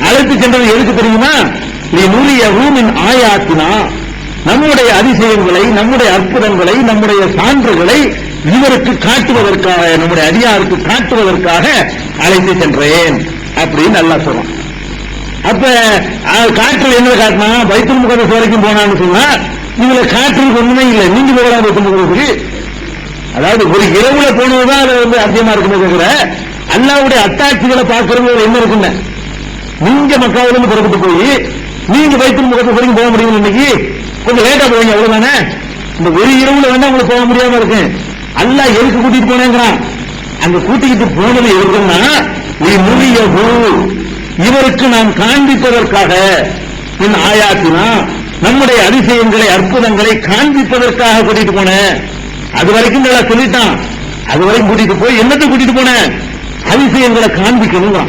அழைத்து சென்றது எதுக்கு தெரியுமா? லினுரியஹு மின் ஆயாத்தினா, நம்முடைய அதிசயங்களை, நம்முடைய அற்புதங்களை, நம்முடைய சான்றுகளை இவருக்கு காட்டுவதற்காக, நம்முடைய அடியாருக்கு காட்டுவதற்காக அழைத்து சென்றேன் அப்படின்னு அல்லாஹ் சொல்றான். அப்ப காற்றில் என்ன காட்டினா, பைத்துல் முகத்தஸ் வரைக்கும் போனான்னு சொன்னா இதுல காற்றுக்கு ஒண்ணுமே இல்லை. நீங்க போகலாம் பைத்துல் முகத்தஸுக்கு. அதாவது ஒரு இரவுல போனதுதான் அது அதிகமா இருக்குமே தவிர அல்லாஹ்வுடைய அத்தாட்சிகளை பார்க்கறது என்ன இருக்குங்க. நீங்க மக்காவில இருந்து புறப்பட்டு போய் நீங்க பைத்துல் முகத்தஸ் வரைக்கும் போக முடியும். இன்னைக்கு கொஞ்சம் லேட்டா போவீங்க, அவ்வளவுதானே. இந்த ஒரு இரவுல வேணா உங்களுக்கு போக முடியாம இருக்கு. அல்லாஹ் எதுக்கு கூட்டிட்டு போனேங்கிறான்? அங்க கூட்டிக்கிட்டு போனது எதுக்குன்னா, இவருக்கு நாம் காண்பிப்பதற்காக, என் ஆயாத்தினா, நம்முடைய அதிசயங்களை, அற்புதங்களை காண்பிப்பதற்காக கூட்டிட்டு போனேன். அது வரைக்கும் நல்லா சொல்லிட்டான். அது வரைக்கும் கூட்டிட்டு போய் என்னத்தை கூட்டிட்டு போனேன்? அதிசயங்களை காண்பிக்கணும்.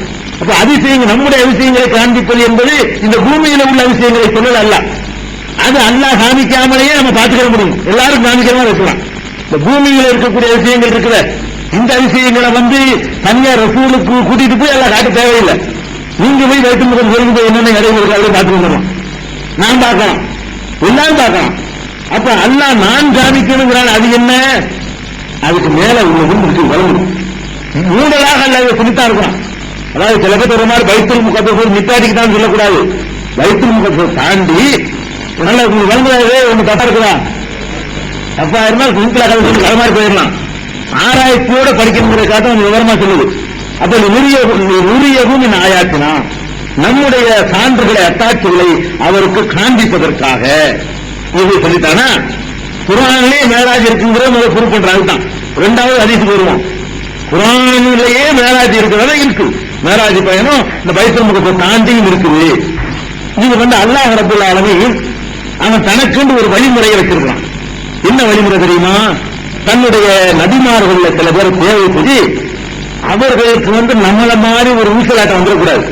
அப்ப அதிசயங்கள், நம்முடைய அதிசயங்களை காண்பிப்பது என்பது இந்த பூமியில உள்ள அதிசயங்களை சொல்லல அல்ல. அது அல்லாஹ் காமிக்காமலேயே நம்ம பார்த்துக்க முடியும். எல்லாரும் காமிக்காம இருக்கலாம். இந்த பூமியில இருக்கக்கூடிய விஷயங்கள் இருக்கிற இந்த அதிசயங்களை தனியா ரசூலுக்கு கூட்டிட்டு போய் எல்லாம் காட்ட தேவையில்லை. நீங்க போய் பைத்துல் முகத்தஸ் வரைக்கும் போய் என்னென்ன இடைவெளி இருக்காது பார்த்து வந்துடலாம். நான் பார்க்கலாம், எல்லாரும் பார்க்கலாம். அப்ப அல்லாஹ் நான் காமிக்கணுங்கிறான். அது என்ன? அதுக்கு மேல உள்ளது வளர்ந்து மூடலாக அல்லாஹ் சொல்லித்தான் இருக்கிறான். அதாவது சில பேர் ஒரு மாதிரி பைத்துல் முகத்தஸ் நிப்பாட்டிக்கு தான் சொல்லக்கூடாது. பைத்துல் முகத்தஸ் தாண்டி நல்ல வளர்ந்து ஒண்ணு தப்பா இருக்குதா? தப்பா இருந்தால் சிம்பிளா கதை மாதிரி போயிடலாம். ஆராய்ச்சியோட படிக்கிறதுக்காக விவரமா சொல்லுது. அப்ப உரியவும் ஆயாத்தினா, நம்முடைய சான்றுகளை, அத்தாட்சிகளை அவருக்கு காண்பிப்பதற்காக இது சொல்லித்தானா. குர்ஆனிலே மேராஜ் இருக்குங்கிற முதல் ப்ரூவ் பண்றாங்க. இரண்டாவது ஹதீஸுக்கு வருவோம். குர்ஆனிலேயே மேராஜ் இருக்கிறதா இருக்கு. மேராஜ் பயணம் இந்த பைத்துல் முகத்தஸ் தாண்டியும் இருக்குது. இது அல்லாஹ் ரப்பல் ஆலமீன் அவன் தனக்கென்று ஒரு வழிமுறையை வச்சிருக்கான். என்ன வழிமுறை தெரியுமா? தன்னுடைய நபிமார்கள் சில பேர் தேவைப்படி அவர்களுக்கு நம்மள மாதிரி ஒரு ஊசலாட்டம் வந்துடக்கூடாது,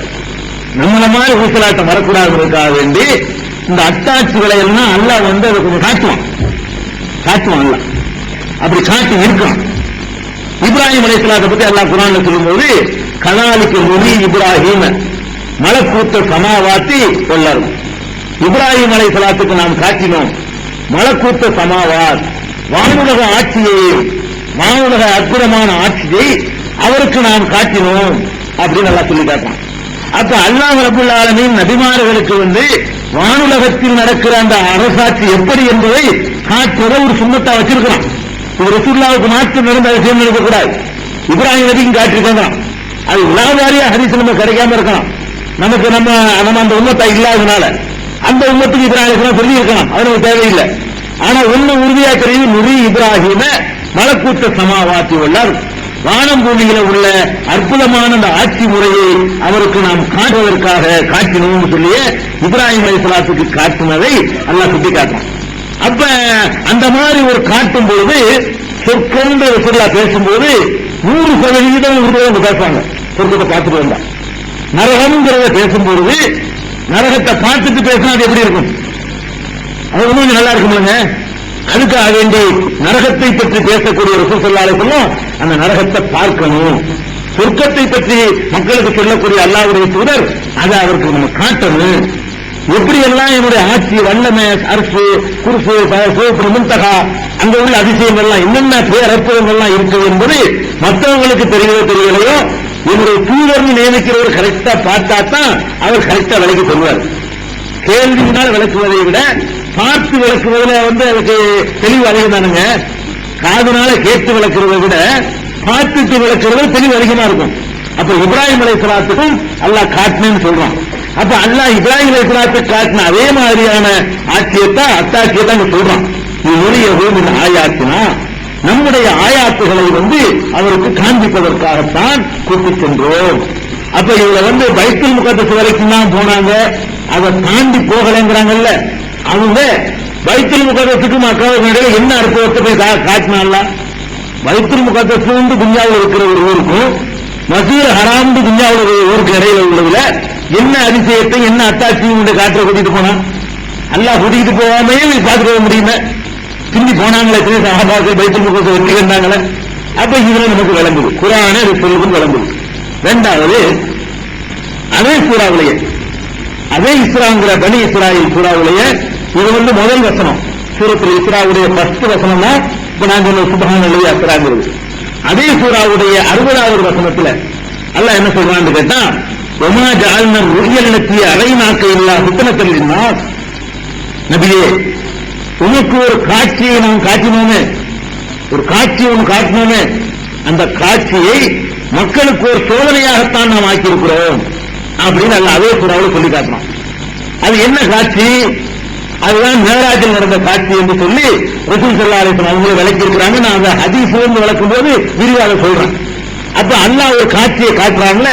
நம்மள மாதிரி ஊசலாட்டம் வரக்கூடாதுக்காக வேண்டி இந்த அத்தாட்சிகளை எல்லாம் அல்லாஹ் அதை கொஞ்சம் காட்டுவான். அல்லாஹ் அப்படி காட்டி இருக்கான். இப்ராஹிம் அலைஹிஸ்ஸலாத்தை பத்தி அல்லாஹ் குர்ஆன்ல சொல்லும்போது, கதாலிக்கு நுரி இப்ராஹிம மலக்கூத்த சமாவாத்தி கொள்ளரும். இப்ராஹிம் அலைஹிஸ்ஸலாத்துக்கு நாம் காட்டினோம் மலக்கூத்த சமாவாத், வானுலக ஆட்சியை, வானுலக அற்புதமான ஆட்சியை அவருக்கு நாம் காட்டினோம் அப்படின்னு நல்லா சொல்லி காட்டான். அப்ப அல்லாஹ் ரப்பல் ஆலமீன் நபிமார்களுக்கு வானுலகத்தில் நடக்கிற அந்த அரசாட்சி எப்படி என்பதை காட்டுவதை ஒரு சுன்னத்தா வச்சிருக்கிறான். ரசூலுல்லாஹ்வுக்கு மாற்றம் நடந்த விஷயம் இருக்கக்கூடாது. இப்ராஹிம் நபிக்கும் காட்டிருக்காங்க. அது உலகவாரியா ஹதீஸ் நம்ம கிடைக்காம இருக்கலாம். நமக்கு நம்ம அந்த உம்மத்தா இல்லாதனால அந்த உம்மத்துக்கு இப்ராஹிம் சொல்லி இருக்கலாம், அது நமக்கு தேவையில்லை. ஆனா ஒண்ணு உறுதியா தெரியும், நுரி இப்ராஹிம மலக்கூத்த சமாவாத்தி உள்ளார், வானம் பூமியில உள்ள அற்புதமான அந்த ஆட்சி முறையை அவருக்கு நாம் காட்டுவதற்காக காட்டினோம் சொல்லிய இப்ராஹிம் அலைஹிஸ்ஸலாத்துக்கு காட்டினதை அல்லாஹ் சுட்டி காட்டலாம். அப்ப அந்த மாதிரி ஒரு காட்டும் பொழுது சொற்கொண்ட ரசூலுல்லாஹ் பேசும்போது 100% பேசுவாங்க. சொர்க்கத்தை பார்த்துட்டு வந்தா நரகம்ங்கிறத பேசும்பொழுது நரகத்தை பார்த்துட்டு பேசினா அது எப்படி இருக்கும்? அது கொஞ்சம் நல்லா இருக்கும்லங்க. அதுக்காக வேண்டி நரகத்தை பற்றி பேசக்கூடிய ரசூல் ஸல்லல்லாஹு அலைஹி வஸல்லம் அந்த நரகத்தை பார்க்கணும். சொர்க்கத்தை பற்றி மக்களுக்கு சொல்லக்கூடிய அல்லாஹ்வுடைய தூதர் அதை அவருக்கு நம்ம காட்டணும். எப்படி எல்லாம் என்னுடைய ஆட்சி, வல்லமை, அரசு, குருசு, சோப்பு, முன்தகா, அங்க உள்ள அதிசயங்கள்லாம் என்னென்ன பேரற்புதங்கள்லாம் இருக்குது என்பது மற்றவங்களுக்கு தெரியலையோ என்னுடைய தூதர்னு நியமிக்கிறவர் கரெக்டா பார்த்தா தான் அவர் கரெக்டா விளக்கி சொல்வார். கேள்வியினால் விளக்குவதை விட பார்த்து விளக்குவதில் அதுக்கு தெளிவு அதிகம் தானுங்க. காதுனால கேட்டு விளக்குறதை விட பார்த்துட்டு விளக்குறது தெளிவு அதிகமா இருக்கும். அப்ப இப்ராஹிம் அலைஹிஸ்ஸலாத்துக்கும் அல்லாஹ் காட்டினேன்னு சொல்றான். அப்ப அல்லாஹ் இப்ராஹிம் அலைஹிஸ்ஸலாத்துக்கு காட்டின அதே மாதிரியான ஆட்சியத்தான் அத்தாட்சியத்தான் சொல்றான். இந்த ஆயாத்தினா நம்முடைய ஆயாத்துகளை அவருக்கு காண்பிப்பதற்காகத்தான் கூட்டிச் சென்றோம். அப்ப இதுல பைத்துல் முகத்தஸ் வரைக்கும் தான் போனாங்க, அதை தாண்டி போகலைங்கிறாங்கல்ல. அவங்க பைத்துல் முகத்தஸுக்கு மக்களுக்கு இடையில என்ன அர்த்தத்தை போய் காட்டினால? பைத்துல் முகத்தஸ் துன்யாவில் இருக்கிற ஒரு ஊருக்கும் மஸ்ஜிதுல் ஹராம் துன்யாவில் ஊருக்கு இடையில உள்ளதுல என்ன அதிசயத்தை என்ன அத்தாட்சியும் காற்ற கூட்டிட்டு போனா? அல்லாஹ் கூட்டிட்டு போகாமையே பார்த்துக்க முடியுமே. திரும்பி போனாங்களே சஹாபாக்கள் பைத்துல் முகத்தஸ் வெற்றி கண்டாங்களே. அப்ப இதுல நமக்கு விளங்குது, குர்ஆனே அது சொல்லுக்கும் விளங்குது. இரண்டாவது, அதே சூறாவிலேயே அதே இஸ்ராங்கிற பனி இஸ்ராயில் சூறாவிலேயே இது முதல் வசனம், சூரத்துல் இஸ்ராவுடைய ஃபர்ஸ்ட் வசனம் தான் இப்ப நான் சொன்ன சுப்ஹானல்லாஹி அஸ்ராங்கிறது. அதே சூறாவுடைய 60வது வசனத்துல அல்லாஹ் என்ன சொல்றான்னு கேட்டா, வமா ஜஅல்னா ருயல்லதி அரைனாக்க இல்லா ஃபித்னத்தல் லின்னாஸ். நபியே, உனக்கு ஒரு காட்சியை நாம் காட்டினோமே, ஒரு காட்சியை ஒன்று காட்டினோமே, அந்த காட்சியை மக்களுக்கு ஒரு சோதனையாகத்தான் நாம் ஆக்கியிருக்கிறோம் அப்படின்னு அல்லாஹ் அதே சூறாவில் சொல்லி காட்டணும். அது என்ன காட்சி? அதுதான் மேராஜில் நடந்த காட்சி என்று சொல்லி ரசூல் ஸல்லல்லாஹு அலைஹி வஸல்லம் அவங்களே விளக்கி இருக்கிறாங்க. நான் அந்த ஹதீஸிலிருந்து விளக்கும் போது விரிவாக சொல்றேன். அப்ப அல்லாஹ் ஒரு காட்சியை காட்டுறாங்கல்ல,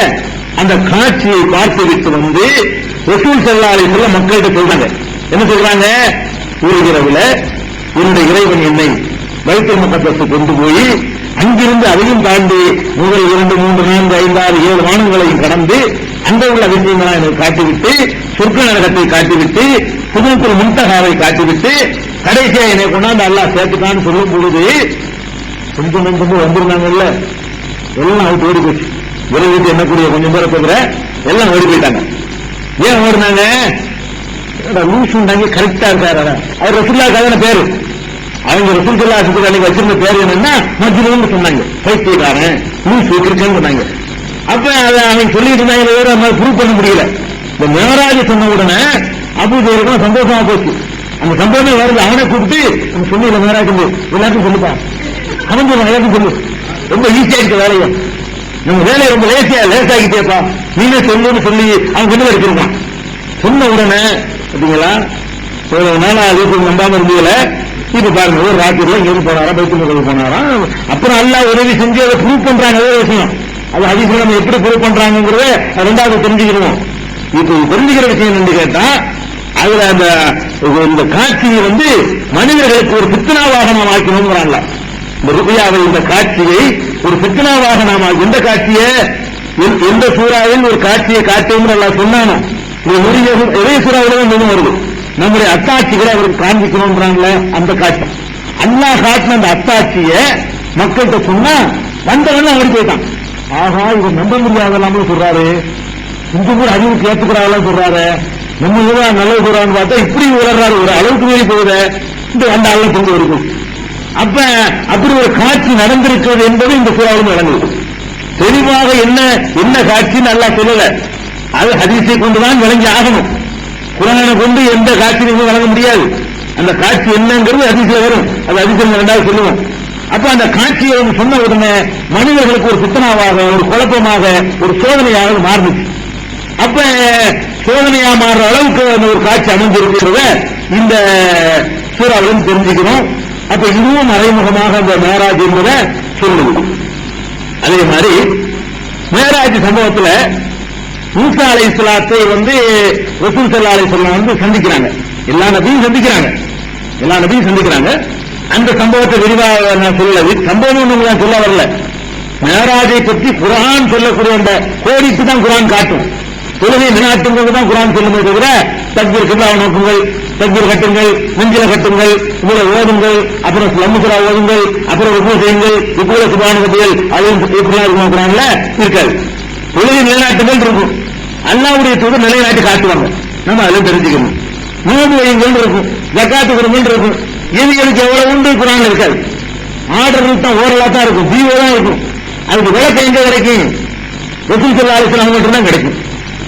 அந்த காட்சியை பார்த்து விட்டு ரசூல் ஸல்லல்லாஹு அலைஹி வஸல்லம் மக்கள்கிட்ட சொல்றாங்க. என்ன சொல்றாங்க? ஒரு இரவுல என்னுடைய இறைவன் என்னை பைத்துல் முகத்தஸுக்கு கொண்டு போய் அங்கிருந்து அதையும் தாண்டி முதல் 2, 3, 4, 5, 6, 7 வானங்களையும் கடந்து அங்க உள்ள விஷயங்களை எனக்கு காட்டிவிட்டு, சொர்க்க நரகத்தை காட்டிவிட்டு, சிதறத்துல் முன்தஹாவை காட்டிவிட்டு, கடைசியா என்னை கொண்டாந்து அல்லாஹ் சேர்த்துக்கான்னு சொல்லும் பொழுது கொஞ்சம் வந்திருந்தாங்கல்ல, எல்லாம் அவுட் ஓடி போச்சு. விரைவிட்டு எண்ணக்கூடிய கொஞ்சம் பேரை தவிர எல்லாம் ஓடி போயிட்டாங்க. ஏன் ஓடினாங்க? லூஸ் உண்டாங்க, கரெக்டா இருக்காரு. அவர் ரசூலுல்லாஹ்க்கான பேரு, அவங்க ரசூல் ஸல்லல்லாஹு அலைஹி வஸல்லம் வச்சிருந்த பேர் என்னன்னா மஜ்னூன் சொன்னாங்க, பைத்தியக்காரன், லூஸ் கிறுக்கன் சொன்னாங்க. அப்ப அதை அவங்க சொல்லிட்டு இருந்தாங்க, ப்ரூவ் பண்ண முடியல. இந்த மேராஜ் சொன்ன உடனே அபூ ஜஹலுக்கு சந்தோஷமா போச்சு. அந்த சம்பவம் வருது, அவனை கூப்பிட்டு நம்ம சொன்ன மேராஜ் எல்லாருக்கும் சொல்லுப்பா, அவன் சொல்லுவான் எல்லாருக்கும் சொல்லு, ரொம்ப ஈஸியா இருக்க வேலையை, நம்ம வேலையை ரொம்ப லேசாகிட்டேப்பா, நீனே சொல்லுன்னு சொல்லி அவன் கொண்டு வச்சிருக்கான். சொன்ன உடனே பார்த்தீங்களா, நம்பாம இருந்தீங்கள. இப்ப பாருங்க, ஒரு ராத்திரில எங்க போனாரா, பைத்துல் முகத்தஸ் போனாராம். அப்புறம் அல்லாஹ் உதவி செஞ்சு அதை ப்ரூவ் பண்றாங்க. அதே விஷயம் அது ஹதீஸ்ல நம்ம எப்படி ப்ரூவ் பண்றாங்கிறத ரெண்டாவது தெரிஞ்சுக்கிறோம். இப்ப தெரிஞ்சுக்கிற விஷயம் என்று கேட்டா, அதுல அந்த இந்த காட்சியை மனிதர்களுக்கு ஒரு பித்னாவாக நாம் ஆக்கணும்ங்கிறாங்க. இந்த ருபியாவை, இந்த காட்சியை ஒரு பித்னாவாக நாம் எந்த காட்சியை, எந்த சூறாவில் ஒரு காட்சியை காட்டுவோம் அல்லாஹ் சொன்னானோ, இதே சூறாவில வருது. நம்முடைய அத்தாட்சிகளை அவருக்கு காண்பிக்கணும்ன்றாங்களே, அந்த காட்சி அல்லாஹ் காட்டின அந்த அத்தாட்சியை மக்கள்கிட்ட சொன்னா வந்தவன் ஓடி போயிட்டான். ஆகா, இவர் நம்ப முடியாதெல்லாம் சொல்றாரு, இந்த கூட அறிவுக்கு ஏற்றுக்கிறாங்கலாம் சொல்றாரு, நம்ம இவன் நல்லது சொல்றான்னு பார்த்தா இப்படி உலர்றாரு, ஒரு அளவுக்கு மீறி போகுத இந்த வந்த ஆள கொண்டு வருது. அப்ப அப்படி ஒரு காட்சி நடந்திருக்கிறது என்பது இந்த சூறாவிலும் நடந்தது. தெளிவாக என்ன காட்சின்னு அல்லாஹ் சொல்லல, அது ஹதீஸை கொண்டுதான் விளங்கி ஆகணும். குர்ஆனை கொண்டு எந்த காட்சியும் வழங்க முடியாது. அந்த காட்சி என்னங்கிறது ஹதீஸ்ல வரும், அது ஹதீஸ்ல ரெண்டாவது சொல்லுவோம். அப்ப அந்த காட்சியை சொன்ன உடனே மனிதர்களுக்கு ஒரு பித்தனாவாக, ஒரு குழப்பமாக, ஒரு சோதனையாக மாறுச்சு. அப்ப சோதனையா மாறுற அளவுக்கு ஒரு காட்சி அமைஞ்சிருக்கிறத இந்த சூறாவிலும் தெரிஞ்சுக்கணும். அப்ப இதுவும் மறைமுகமாக அந்த மேராஜ் என்பதை சொல்லுது. அதே மாதிரி மேராஜ் சம்பவத்துல மூசா அலைஹிஸ்ஸலாத்தை ரசூல் ஸல்லல்லாஹு அலைஹி வஸல்லம் சந்திக்கிறாங்க. எல்லா நபியும் சந்திக்கிறாங்க. அந்த சம்பவத்தை விரிவாக நான் சொல்லல, சம்பவம் ஒண்ணு சொல்ல வரல. மேராஜை பற்றி குர்ஆன் சொல்லக்கூடிய அந்த கோடிட்டு தான் குர்ஆன் காட்டும். தொழுகை நிலைநாட்டுங்கிறது தான் குர்ஆன் சொல்லுமே தவிர, தக்பீர் கிப்லா நோக்குங்கள், தக்பீர் கட்டுங்கள், நெஞ்சில கட்டுங்கள், இவ்வளவு ஓதுங்கள், அப்புறம் லம்முசுரா ஓதுங்கள், அப்புறம் ருக்கூ செய்யுங்கள், ருக்கூல சுப்ஹானல்லாஹ் அதையும் இப்படிலாம் இருக்கும் குர்ஆன்ல இருக்காது. தொழுகை நிலைநாட்டுகள் இருக்கும், அல்லாஹ்வுடைய தூதர் நிலைநாட்டி காட்டுவாங்க, நம்ம அதில் தெரிஞ்சுக்கணும். நோன்பு வையுங்கள் இருக்கும், ஜக்காத்து கொடுங்கள் இருக்கும், எதுகளுக்கு எவ்வளவு உண்டு குர்ஆன்ல இருக்காது. ஆர்டர்கள் தான் ஓரலா தான் இருக்கும், ஜீவோ தான் இருக்கும். அதுக்கு விளக்கம் எங்க கிடைக்கும்? ரசூல் ஸல்லல்லாஹு அலைஹி வஸல்லம் மட்டும் தான் கிடைக்கும்.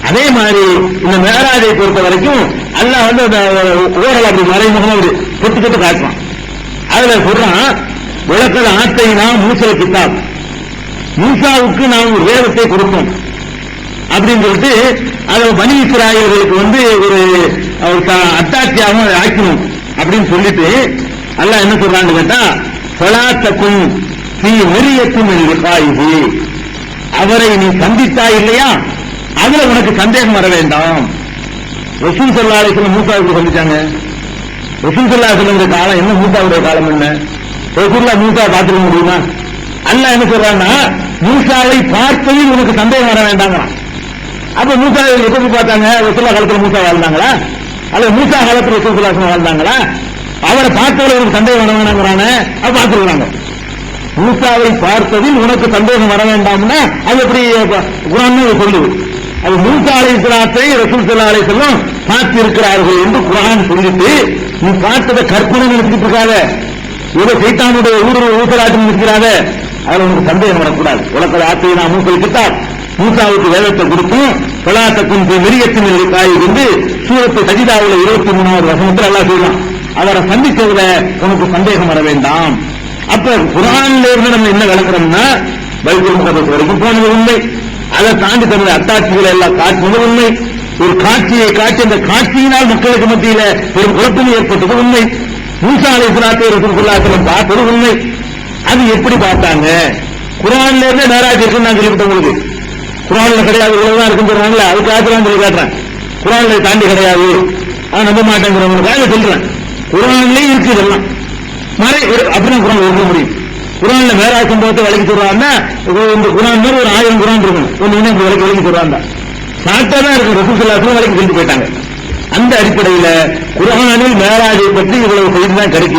அதே மாதிரி இந்த மேராஜை பொறுத்த வரைக்கும் அல்லாஹ் ஓரல் அப்படி மறைமுகமா பொட்டு காட்டுவான். அதுல சொல்றான், விளக்கத ஆத்தைனா மூசல் கித்தாப், மூசாவுக்கு நாம் ஒரு வேதத்தை கொடுத்தோம் அப்படின்னு சொல்லிட்டு அதை பனி இஸ்ராயேலுக்கு ஒரு அத்தாட்சியாக ஆக்கணும் அப்படின்னு சொல்லிட்டு அல்லாஹ் என்ன சொல்றான்னு கேட்டா பலாத்தக்கும் தீ நெறியத்தும் என்று அவரை நீ சந்தித்தாய் இல்லையா, அதுல உனக்கு சந்தேகம் வர வேண்டாம். ரசூல் ஸல்லல்லாஹு அலைஹி வஸல்லம் மூசாவுக்கு சந்திச்சாங்க. ரசூல் ஸல்லல்லாஹு அலைஹி வஸல்லம் காலம் என்ன, மூசாவுடைய காலம் என்ன? ரசூலுல்லாஹ் மூசா பார்த்துக்க முடியுமா? அல்லாஹ் என்ன சொல்றான்னா மூசாவை பார்த்ததில் உனக்கு சந்தேகம் வர வேண்டாங்க. அப்ப மூசா எப்படி பார்த்தாங்க? ரசூலுல்லாஹ் காலத்துல மூசா வாழ்ந்தாங்களா, அல்ல மூசா காலத்துல ரசூல் ஸல்லல்லாஹு அலைஹி வஸல்லம் வாழ்ந்தாங்களா? அவரை பார்த்தவரை உனக்கு சந்தேகம் வர வேண்டாங்கிறானே, அப்ப பார்த்துருக்காங்க. மூசாவை பார்த்ததில் உனக்கு சந்தேகம் வர வேண்டாம்னா அது எப்படி குர்ஆன் சொல்லுது? அது மூசா அலைஹிஸ்ஸலாத்தை ரசூல் ஸல்லல்லாஹு அலைஹி வஸல்லம் பார்த்து இருக்கிறார்கள் என்று குர்ஆன் சொல்லிட்டு நீ பார்த்ததை கற்பனை நினைச்சிட்டு இருக்காத, இவங்க சைத்தானுடைய ஊசலாட்டம் நிற்கிறாத, அதுல உனக்கு சந்தேகம் வரக்கூடாது. உலகத்தை ஆத்தையினா மூசல் கிட்டார், மூசாவுக்கு வேதத்தை கொடுத்தும் பலாத்தக்கும் வெறியத்தின் இருக்காய் என்று சூரத்து சஜிதாவுல 23வது வசனத்தில் அல்லாஹ் சொல்றான். அவரை சந்திச்சதுல உனக்கு சந்தேகம் வர வேண்டாம். அப்ப குர்ஆன்ல இருந்து நம்ம என்ன விளக்குறோம்னா பைபிள் முகத்தஸ் வரைக்கும் போனது உண்மை, அதை தாண்டி தன்னுடைய அத்தாட்சிகளை எல்லாம் காட்டுவது உண்மை, ஒரு காட்சியை காட்டி அந்த காட்சியினால் மக்களுக்கு மத்தியில ஒரு குழப்பம் ஏற்பட்டது உண்மை, மூசா அலைஹிஸ்ஸலாத்தை ரசூல் ஸல்லல்லாஹு அலைஹி வஸல்லம் பார்த்தது உண்மை. அது எப்படி பார்த்தாங்க? குர்ஆன்ல இருந்து மேராஜ் இருக்குன்னு நான் சொல்லிவிட்டேன் உங்களுக்கு. குர்ஆன்ல கிடையாது, இவ்வளவுதான் இருக்குன்னு சொல்றாங்கல்ல, அதுக்கு ஆச்சரியம் சொல்லி காட்டுறேன். குர்ஆன்ல தாண்டி கிடையாது, நம்ப மாட்டேங்கிறவங்களுக்காக சொல்றேன். குர்ஆன்லயும் இருக்கு இதெல்லாம் மறை அப்படிதான் குர்ஆன் எழுத முடியும். குர்ஆன்ல மேராஜ் சம்பவத்தை விளக்கி சொல்றாங்கன்னா இந்த குர்ஆன் மாதிரி ஒரு 1000 குர்ஆன் இருக்கும், ஒண்ணு விளக்கி சொல்றாங்க. சாட்டா தான் இருக்கு, ரசூல் ஸல்லல்லாஹு அலைஹி வஸல்லம் விளக்கி சொல்லிட்டு போயிட்டாங்க. அந்த அடிப்படையில குர்ஆனில் மேராஜை பற்றி இவ்வளவு செய்தி தான் கிடைக்கும்.